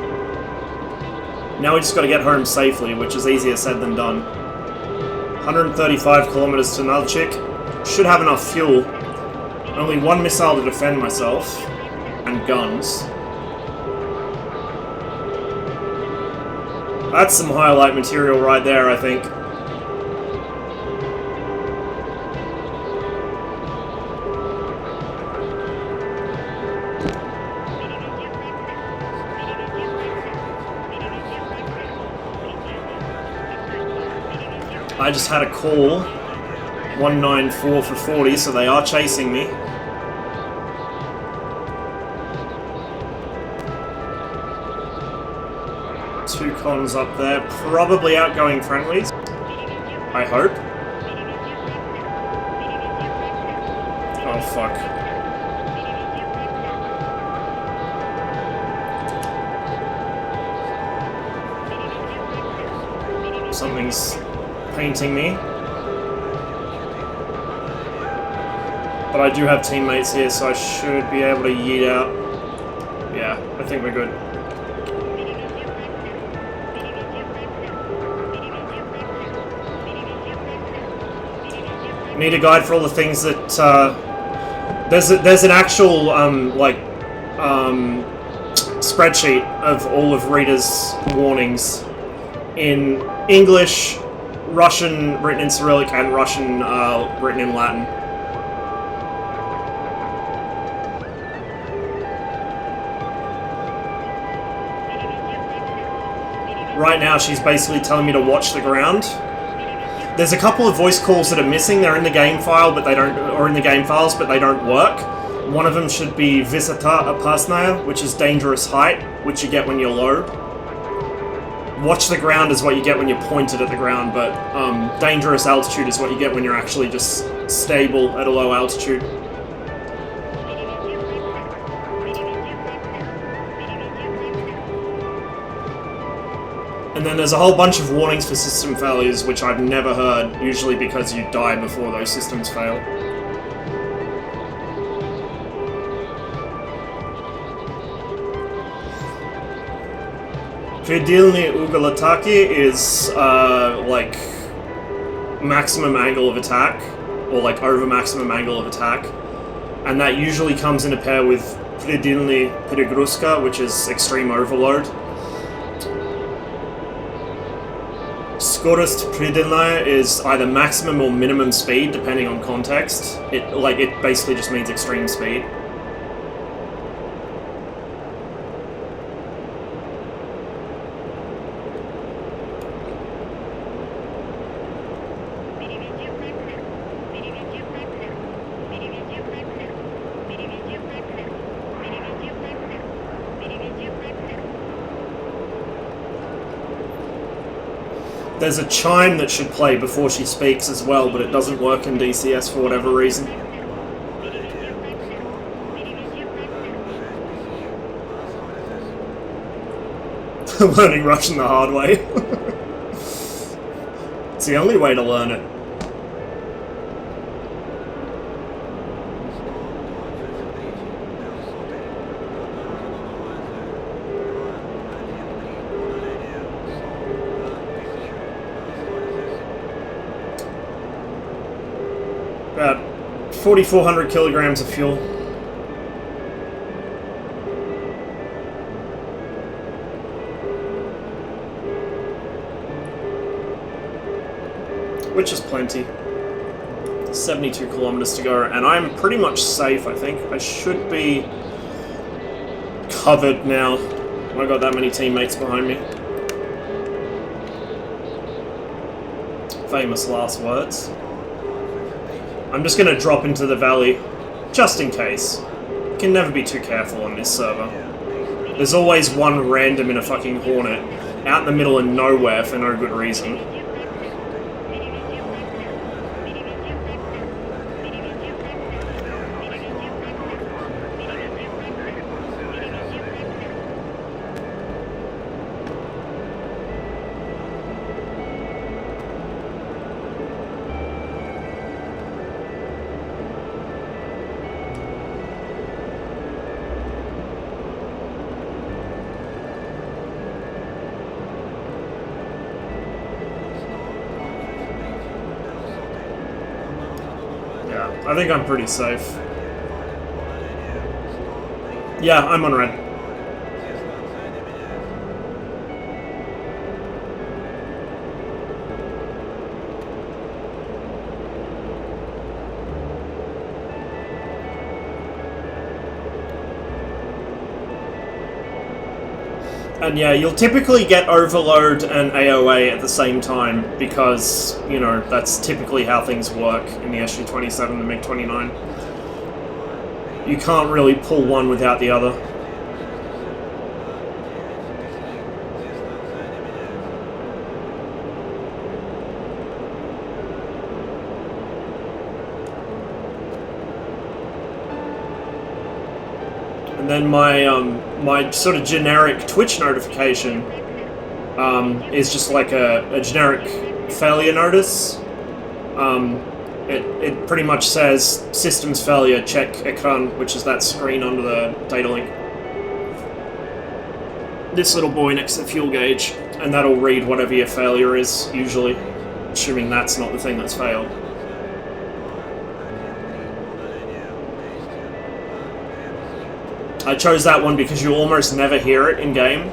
Now we just gotta get home safely, which is easier said than done. 135 kilometers to Nalchik. Should have enough fuel. Only one missile to defend myself. And guns. That's some highlight material right there, I think. I just had a call. 194 for 40, so they are chasing me. Two cons up there, probably outgoing friendlies. I hope. Oh fuck. Something's painting me. But I do have teammates here, so I should be able to yeet out. Yeah, I think we're good. Need a guide for all the things that there's an actual spreadsheet of all of Rita's warnings in English, Russian written in Cyrillic, and Russian written in Latin. Right now she's basically telling me to watch the ground. There's a couple of voice calls that are missing. They're in the game file, but they don't, or in the game files, but they don't work. One of them should be Visata Opasnaya, which is dangerous height, which you get when you're low. Watch the ground is what you get when you're pointed at the ground, but dangerous altitude is what you get when you're actually just stable at a low altitude. And then there's a whole bunch of warnings for system failures, which I've never heard, usually because you die before those systems fail. Predilny Ugal Ataki is, like, maximum angle of attack, or like over maximum angle of attack. And that usually comes in a pair with Predilny Perigruska, which is extreme overload. Skorost Predilnaya is either maximum or minimum speed, depending on context. It basically just means extreme speed. There's a chime that should play before she speaks as well, but it doesn't work in DCS for whatever reason. Learning Russian the hard way. It's the only way to learn it. About 4,400 kilograms of fuel. Which is plenty. 72 kilometers to go, and I'm pretty much safe, I think. I should be covered now. I got that many teammates behind me. Famous last words. I'm just gonna drop into the valley, just in case. You can never be too careful on this server. There's always one random in a fucking Hornet, out in the middle of nowhere for no good reason. I think I'm pretty safe. Yeah, I'm on red. And yeah, you'll typically get overload and AOA at the same time because, you know, that's typically how things work in the SG-27 and the MiG-29. You can't really pull one without the other. And then my sort of generic Twitch notification is just like a generic failure notice. It pretty much says systems failure, check ekran, which is that screen under the data link. This little boy next to the fuel gauge, and that'll read whatever your failure is, usually, assuming that's not the thing that's failed. I chose that one because you almost never hear it in-game.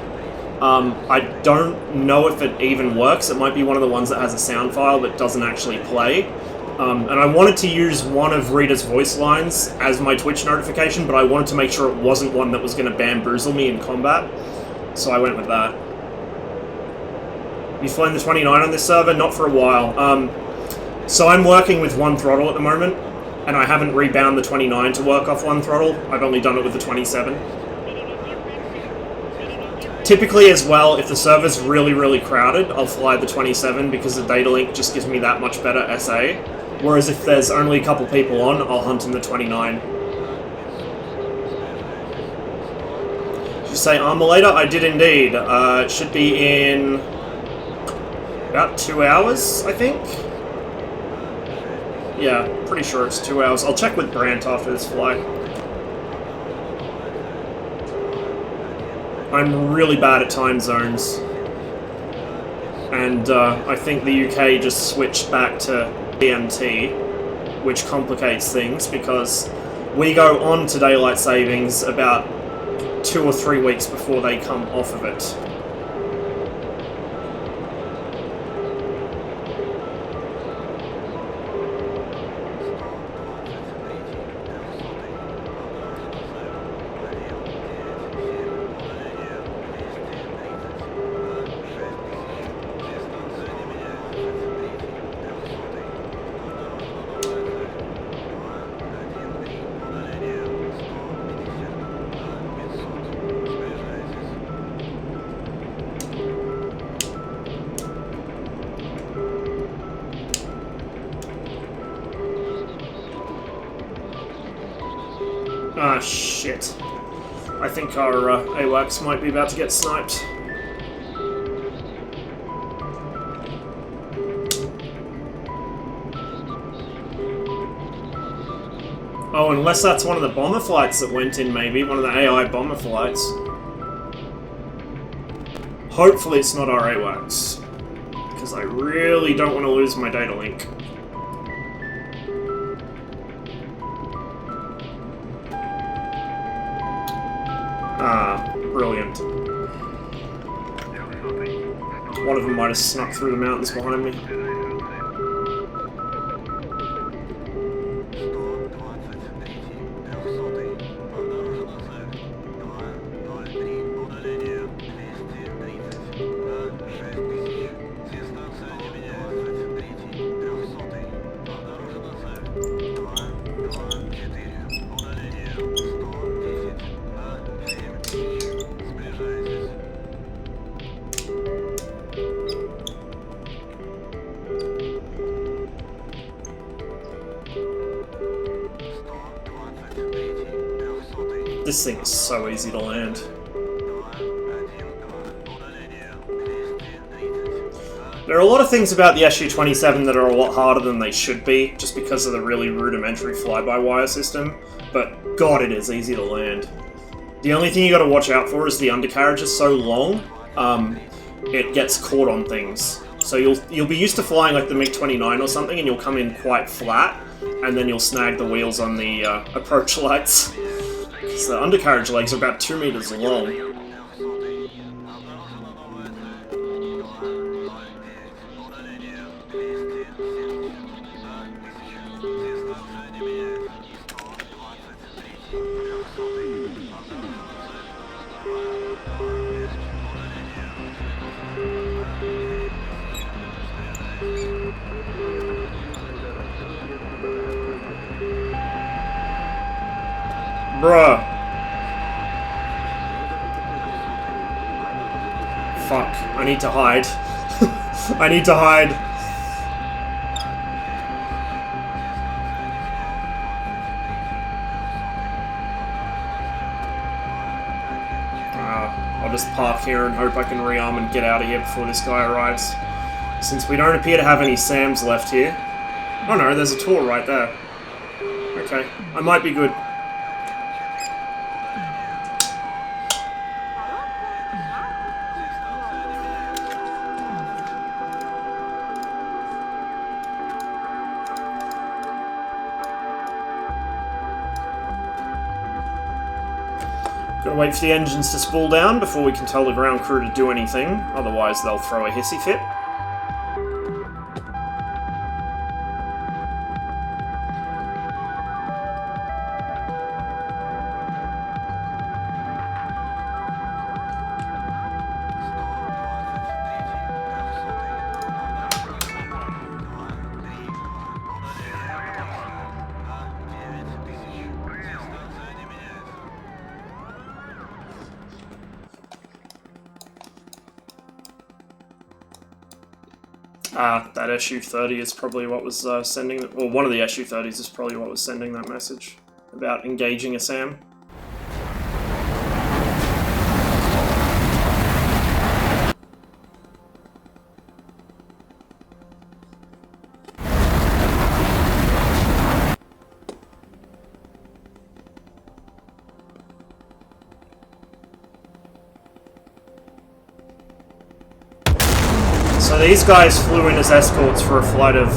I don't know if it even works. It might be one of the ones that has a sound file but doesn't actually play. And I wanted to use one of Rita's voice lines as my Twitch notification, but I wanted to make sure it wasn't one that was going to bamboozle me in combat. So I went with that. You flown the 29 on this server? Not for a while. So I'm working with one throttle at the moment. And I haven't rebound the 29 to work off one throttle. I've only done it with the 27. Typically as well, if the server's really, really crowded, I'll fly the 27 because the data link just gives me that much better SA. Whereas if there's only a couple people on, I'll hunt in the 29. Did you say armor later? I did indeed. It should be in about 2 hours, I think. Yeah, pretty sure it's 2 hours. I'll check with Brant after this flight. I'm really bad at time zones. And I think the UK just switched back to GMT, which complicates things because we go on to daylight savings about 2 or 3 weeks before they come off of it. Ah, shit. I think our AWACS might be about to get sniped. Oh, unless that's one of the bomber flights that went in, maybe. One of the AI bomber flights. Hopefully it's not our AWACS. Because I really don't want to lose my data link. Ah, brilliant. One of them might have snuck through the mountains behind me. This thing is so easy to land. There are a lot of things about the Su-27 that are a lot harder than they should be, just because of the really rudimentary fly-by-wire system, but god, it is easy to land. The only thing you gotta watch out for is the undercarriage is so long, it gets caught on things. So you'll be used to flying like the MiG-29 or something, and you'll come in quite flat, and then you'll snag the wheels on the approach lights. So the undercarriage legs are about 2 meters long. Bruh. Fuck, I need to hide. I need to hide. I'll just park here and hope I can rearm and get out of here before this guy arrives. Since we don't appear to have any SAMs left here. Oh no, there's a tour right there. Okay, I might be good. Gotta wait for the engines to spool down before we can tell the ground crew to do anything, otherwise they'll throw a hissy fit. That Su-30 is probably what was sending, or one of the Su-30s is probably what was sending that message about engaging a SAM. So these guys flew in as escorts for a flight of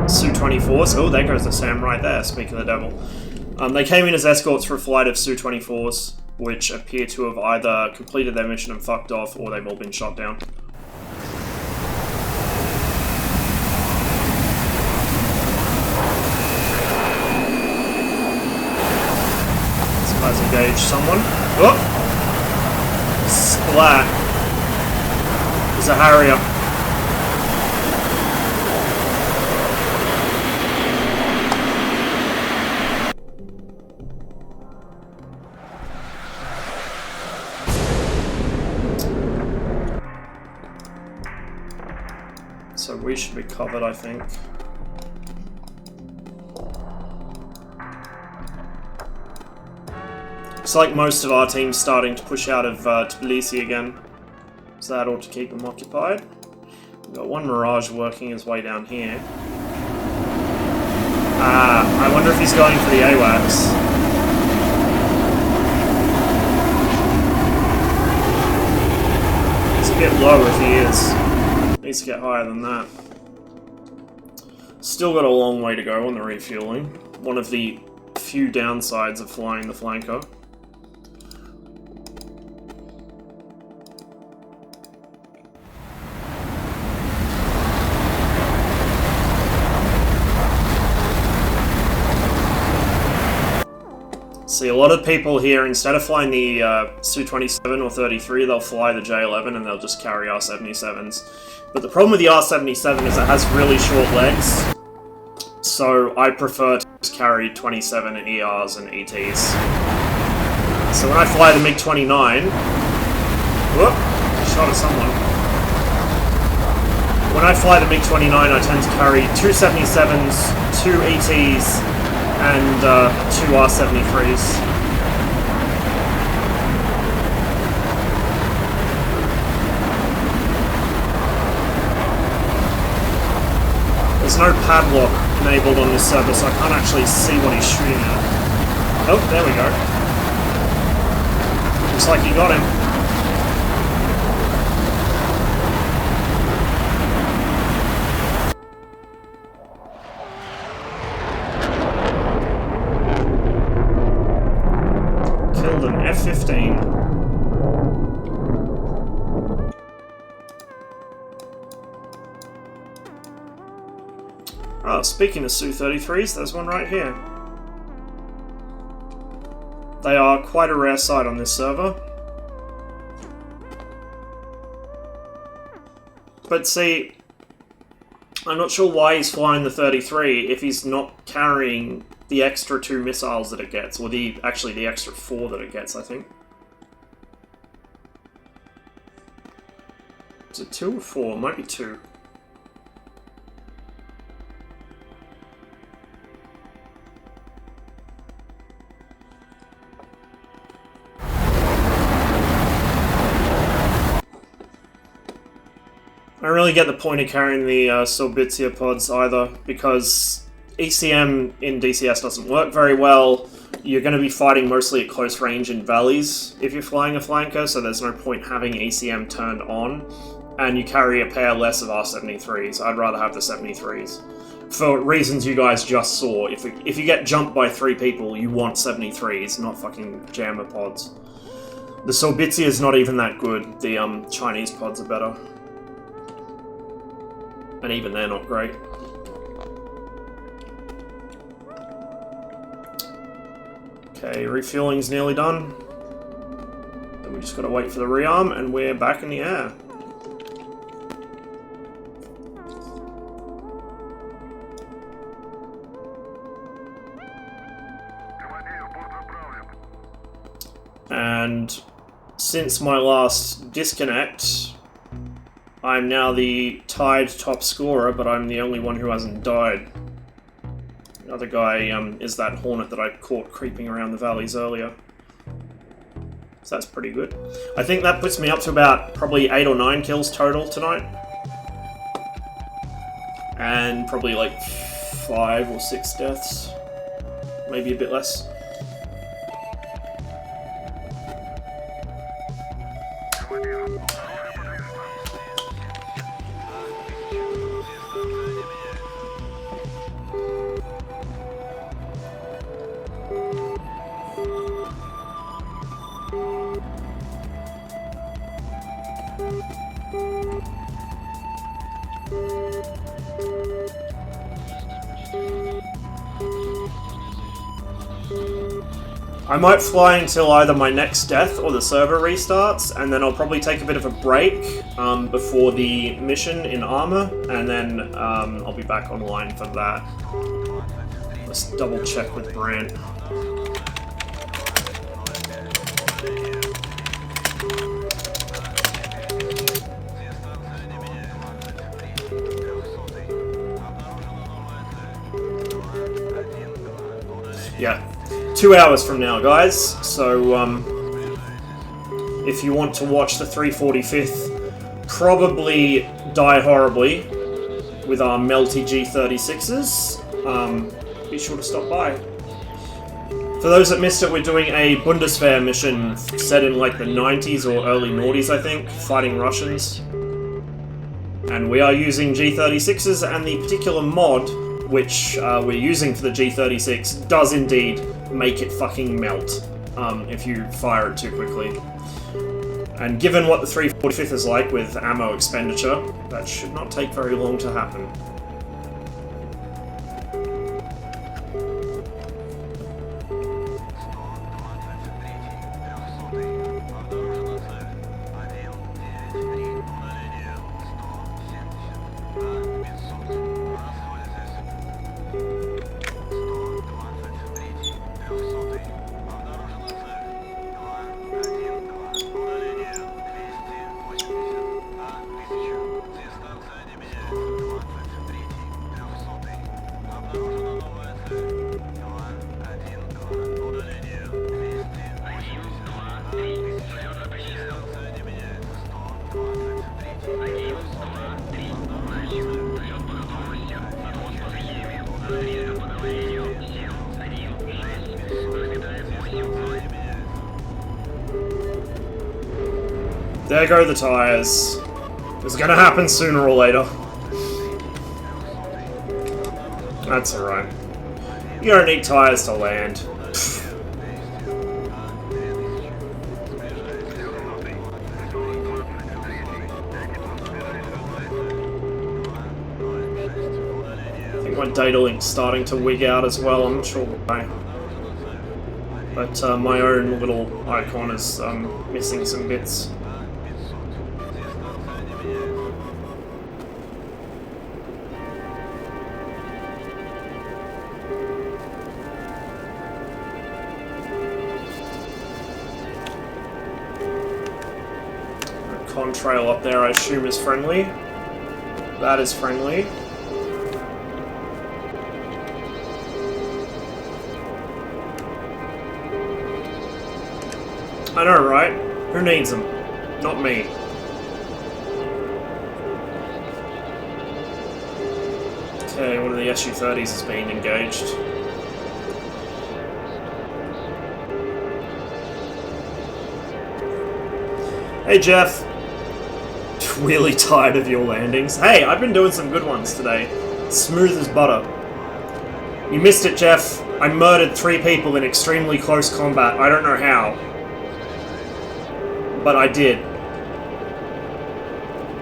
Su-24s. Oh, there goes the SAM right there, speak of the devil. They came in as escorts for a flight of Su-24s, which appear to have either completed their mission and fucked off, or they've all been shot down. This guy's engaged someone. Oh! Splat. There's a Harrier. So we should be covered, I think. Looks like most of our team's starting to push out of Tbilisi again. So that ought to keep them occupied. We've got one Mirage working his way down here. I wonder if he's going for the AWACS. It's a bit low if he is. Needs to get higher than that. Still got a long way to go on the refueling. One of the few downsides of flying the flanker. See, a lot of people here, instead of flying the Su-27 or 33, they'll fly the J-11 and they'll just carry R-77s. But the problem with the R-77 is it has really short legs, so I prefer to just carry 27 ERs and ETs. So when I fly the MiG-29... Whoop! Shot at someone. When I fly the MiG-29, I tend to carry 2 77s, 2 ETs, and 2 R-73s. There's no padlock enabled on this server, so I can't actually see what he's shooting at. Oh, there we go. Looks like you got him. Killed an F-15. Oh, speaking of Su-33s, there's one right here. They are quite a rare sight on this server. But see, I'm not sure why he's flying the 33 if he's not carrying the extra 2 missiles that it gets, or actually the extra 4 that it gets, I think. Is it 2 or 4? It might be 2. I don't really get the point of carrying the Sorbitsia pods either, because ECM in DCS doesn't work very well. You're going to be fighting mostly at close range in valleys if you're flying a flanker, so there's no point having ECM turned on, and you carry a pair less of R-73s. I'd rather have the 73s. For reasons you guys just saw, if you get jumped by 3 people, you want 73s, not fucking jammer pods. The Sorbitsia is not even that good. The Chinese pods are better. And even they're not great. Okay, refueling's nearly done. Then we just gotta wait for the rearm, and we're back in the air. And since my last disconnect, I'm now the tied top scorer, but I'm the only one who hasn't died. The other guy is that Hornet that I caught creeping around the valleys earlier. So that's pretty good. I think that puts me up to about probably 8 or 9 kills total tonight. And probably like 5 or 6 deaths. Maybe a bit less. I might fly until either my next death or the server restarts, and then I'll probably take a bit of a break before the mission in armor, and then I'll be back online for that. Let's double check with Brant. Yeah. 2 hours from now, guys, so if you want to watch the 345th probably die horribly with our melty G36s, be sure to stop by. For those that missed it, we're doing a Bundeswehr mission set in like the 90s or early noughties, I think, fighting Russians. And we are using G36s, and the particular mod which we're using for the G36 does indeed make it fucking melt if you fire it too quickly. And given what the 345th is like with ammo expenditure, that should not take very long to happen. There go the tires. It's gonna happen sooner or later. That's alright. You don't need tires to land. I think my data link's starting to wig out as well, I'm not sure why. But my own little icon is missing some bits. Contrail up there, I assume, is friendly. That is friendly. I know, right? Who needs them? Not me. Okay, one of the SU-30s is being engaged. Hey, Jeff. Really tired of your landings. Hey, I've been doing some good ones today. Smooth as butter. You missed it, Jeff. I murdered 3 people in extremely close combat. I don't know how. But I did.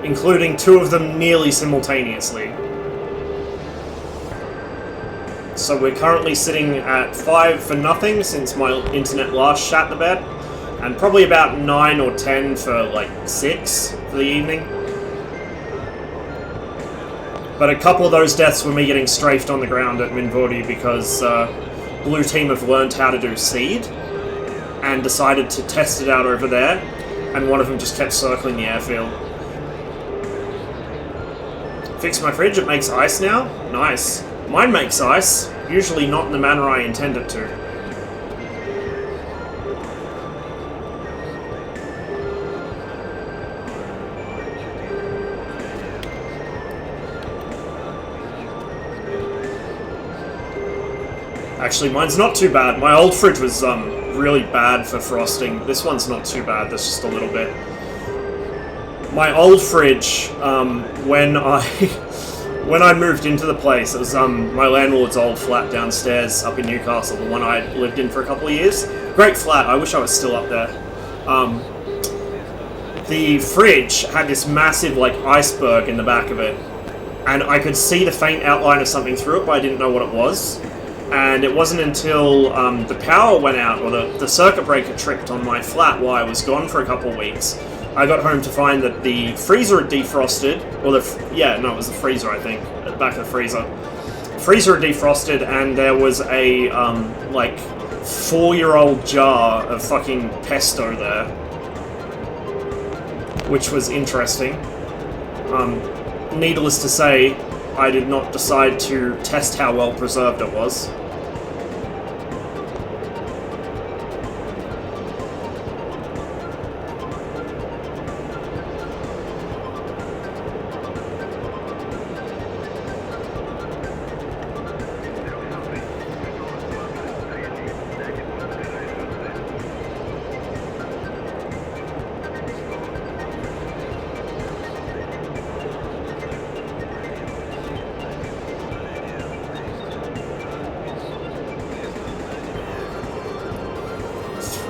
Including 2 of them nearly simultaneously. So we're currently sitting at 5 for nothing since my internet last shat the bed. And probably about 9 or 10 for, like, 6 for the evening. But a couple of those deaths were me getting strafed on the ground at Minvordi because Blue Team have learned how to do seed and decided to test it out over there, and one of them just kept circling the airfield. Fixed my fridge, it makes ice now? Nice. Mine makes ice, usually not in the manner I intend it to. Actually, mine's not too bad. My old fridge was really bad for frosting. This one's not too bad, there's just a little bit. My old fridge, when I moved into the place, it was my landlord's old flat downstairs up in Newcastle, the one I lived in for a couple of years. Great flat, I wish I was still up there. The fridge had this massive, like, iceberg in the back of it, and I could see the faint outline of something through it, but I didn't know what it was. And it wasn't until the power went out, or the circuit breaker tripped on my flat while I was gone for a couple of weeks, I got home to find that the freezer had defrosted, or it was the freezer, I think, at the back of the freezer. The freezer had defrosted, and there was a, like, 4-year-old jar of fucking pesto there. Which was interesting. Needless to say, I did not decide to test how well preserved it was.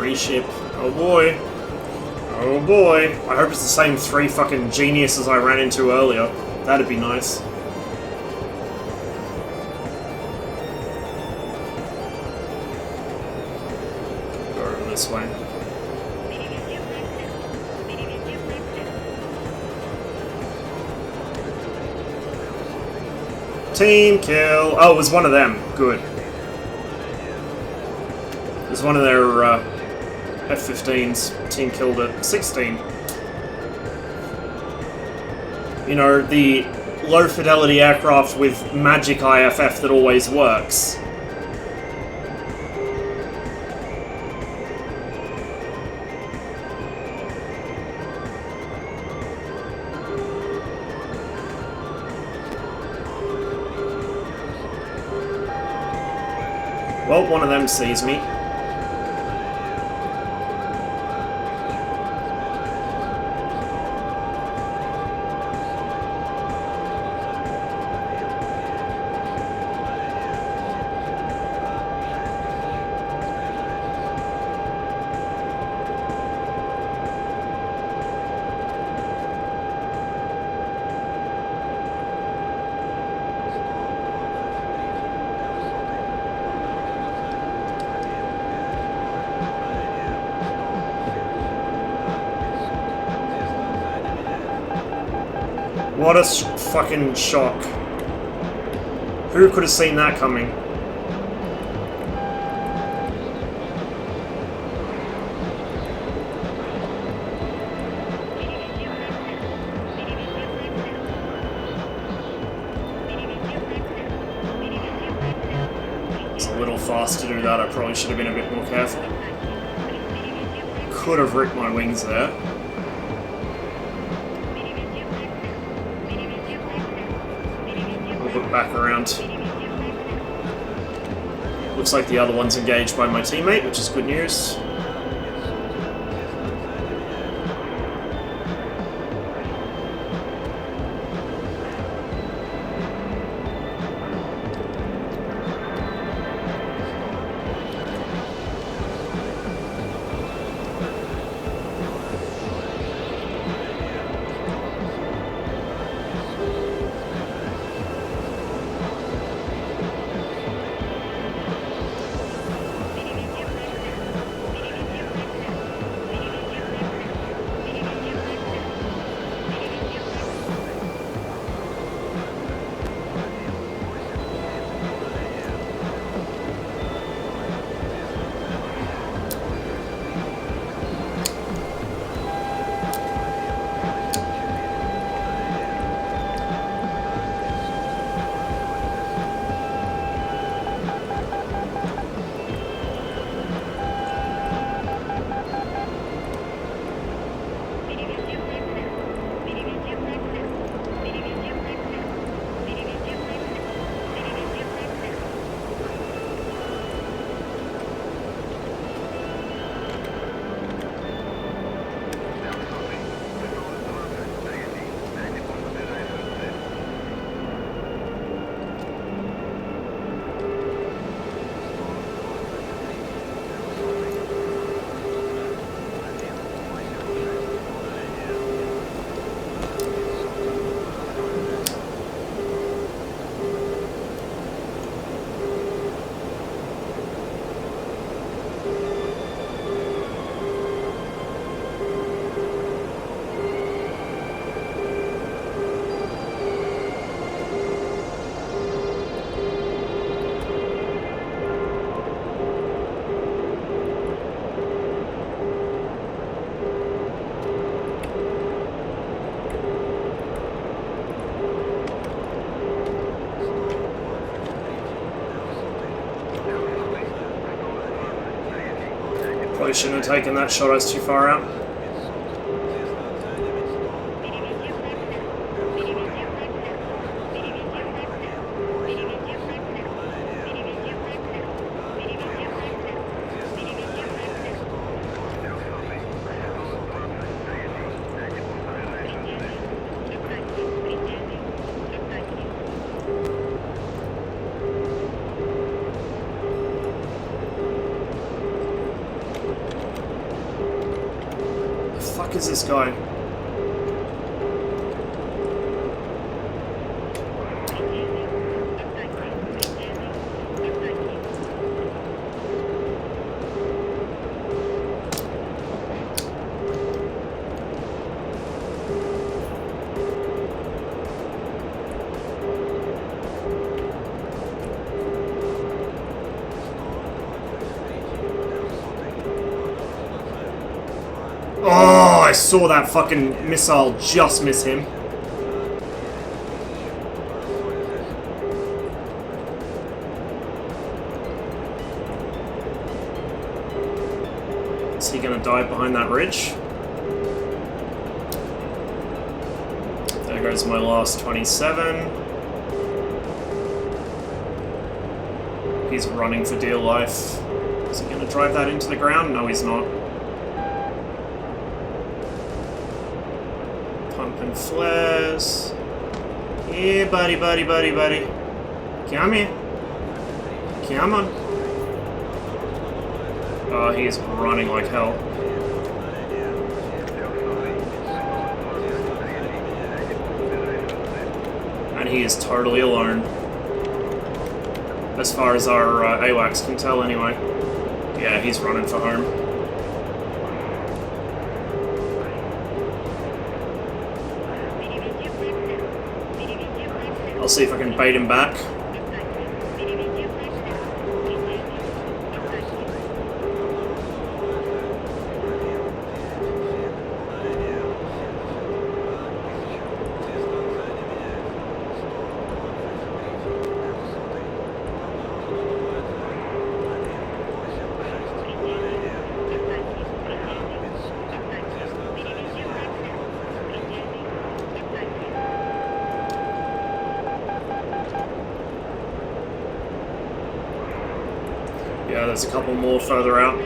Free ship. Oh boy. Oh boy. I hope it's the same 3 fucking geniuses I ran into earlier. That'd be nice. Go over this way. Team kill! Oh, it was one of them. Good. It was one of their F-15s. Team killed it. 16. You know, the low-fidelity aircraft with magic IFF that always works. Well, one of them sees me. What a fucking shock. Who could have seen that coming? It's a little fast to do that. I probably should have been a bit more careful. Could have ripped my wings there. Look back around. Looks like the other one's engaged by my teammate, which is good news. Probably shouldn't have taken that shot, I was too far out. is this guy? Oh, I saw that fucking missile just miss him. Is he gonna die behind that ridge? There goes my last 27. He's running for dear life. Is he gonna drive that into the ground? No, he's not. Pumping flares. Yeah, buddy, buddy, buddy, buddy. Come here. Come on. Oh, he is running like hell. And he is totally alone. As far as our AWACS can tell, anyway. Yeah, he's running for home. I'll see if I can bait him back. Yeah, there's a couple more further out.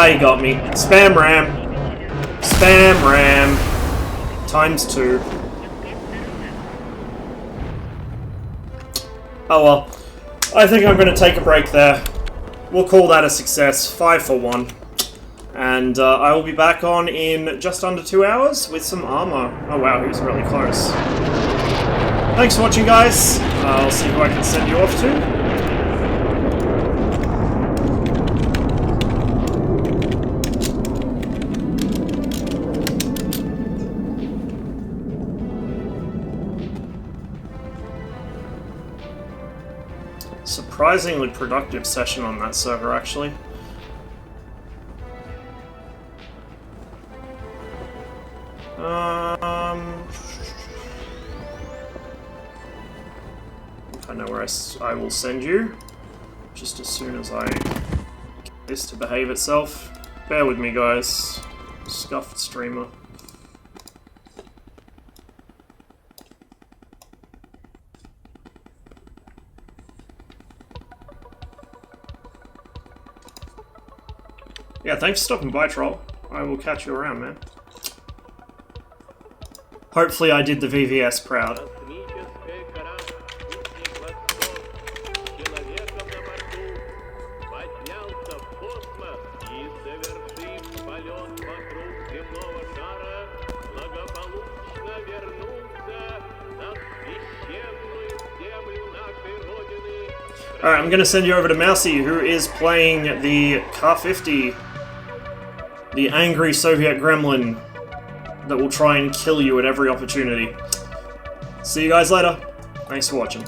He got me. Spam ram. Spam ram. ×2. Oh well. I think I'm going to take a break there. We'll call that a success. 5 for 1. And I will be back on in just under 2 hours with some armor. Oh wow, he was really close. Thanks for watching, guys. I'll see who I can send you off to. Surprisingly productive session on that server, actually. I know where I will send you, just as soon as I get this to behave itself. Bear with me, guys. Scuffed streamer. Yeah, thanks for stopping by, Troll. I will catch you around, man. Hopefully I did the VVS proud. Alright, I'm gonna send you over to Mousy, who is playing the Kar-50, the angry Soviet gremlin that will try and kill you at every opportunity. See you guys later. Thanks for watching.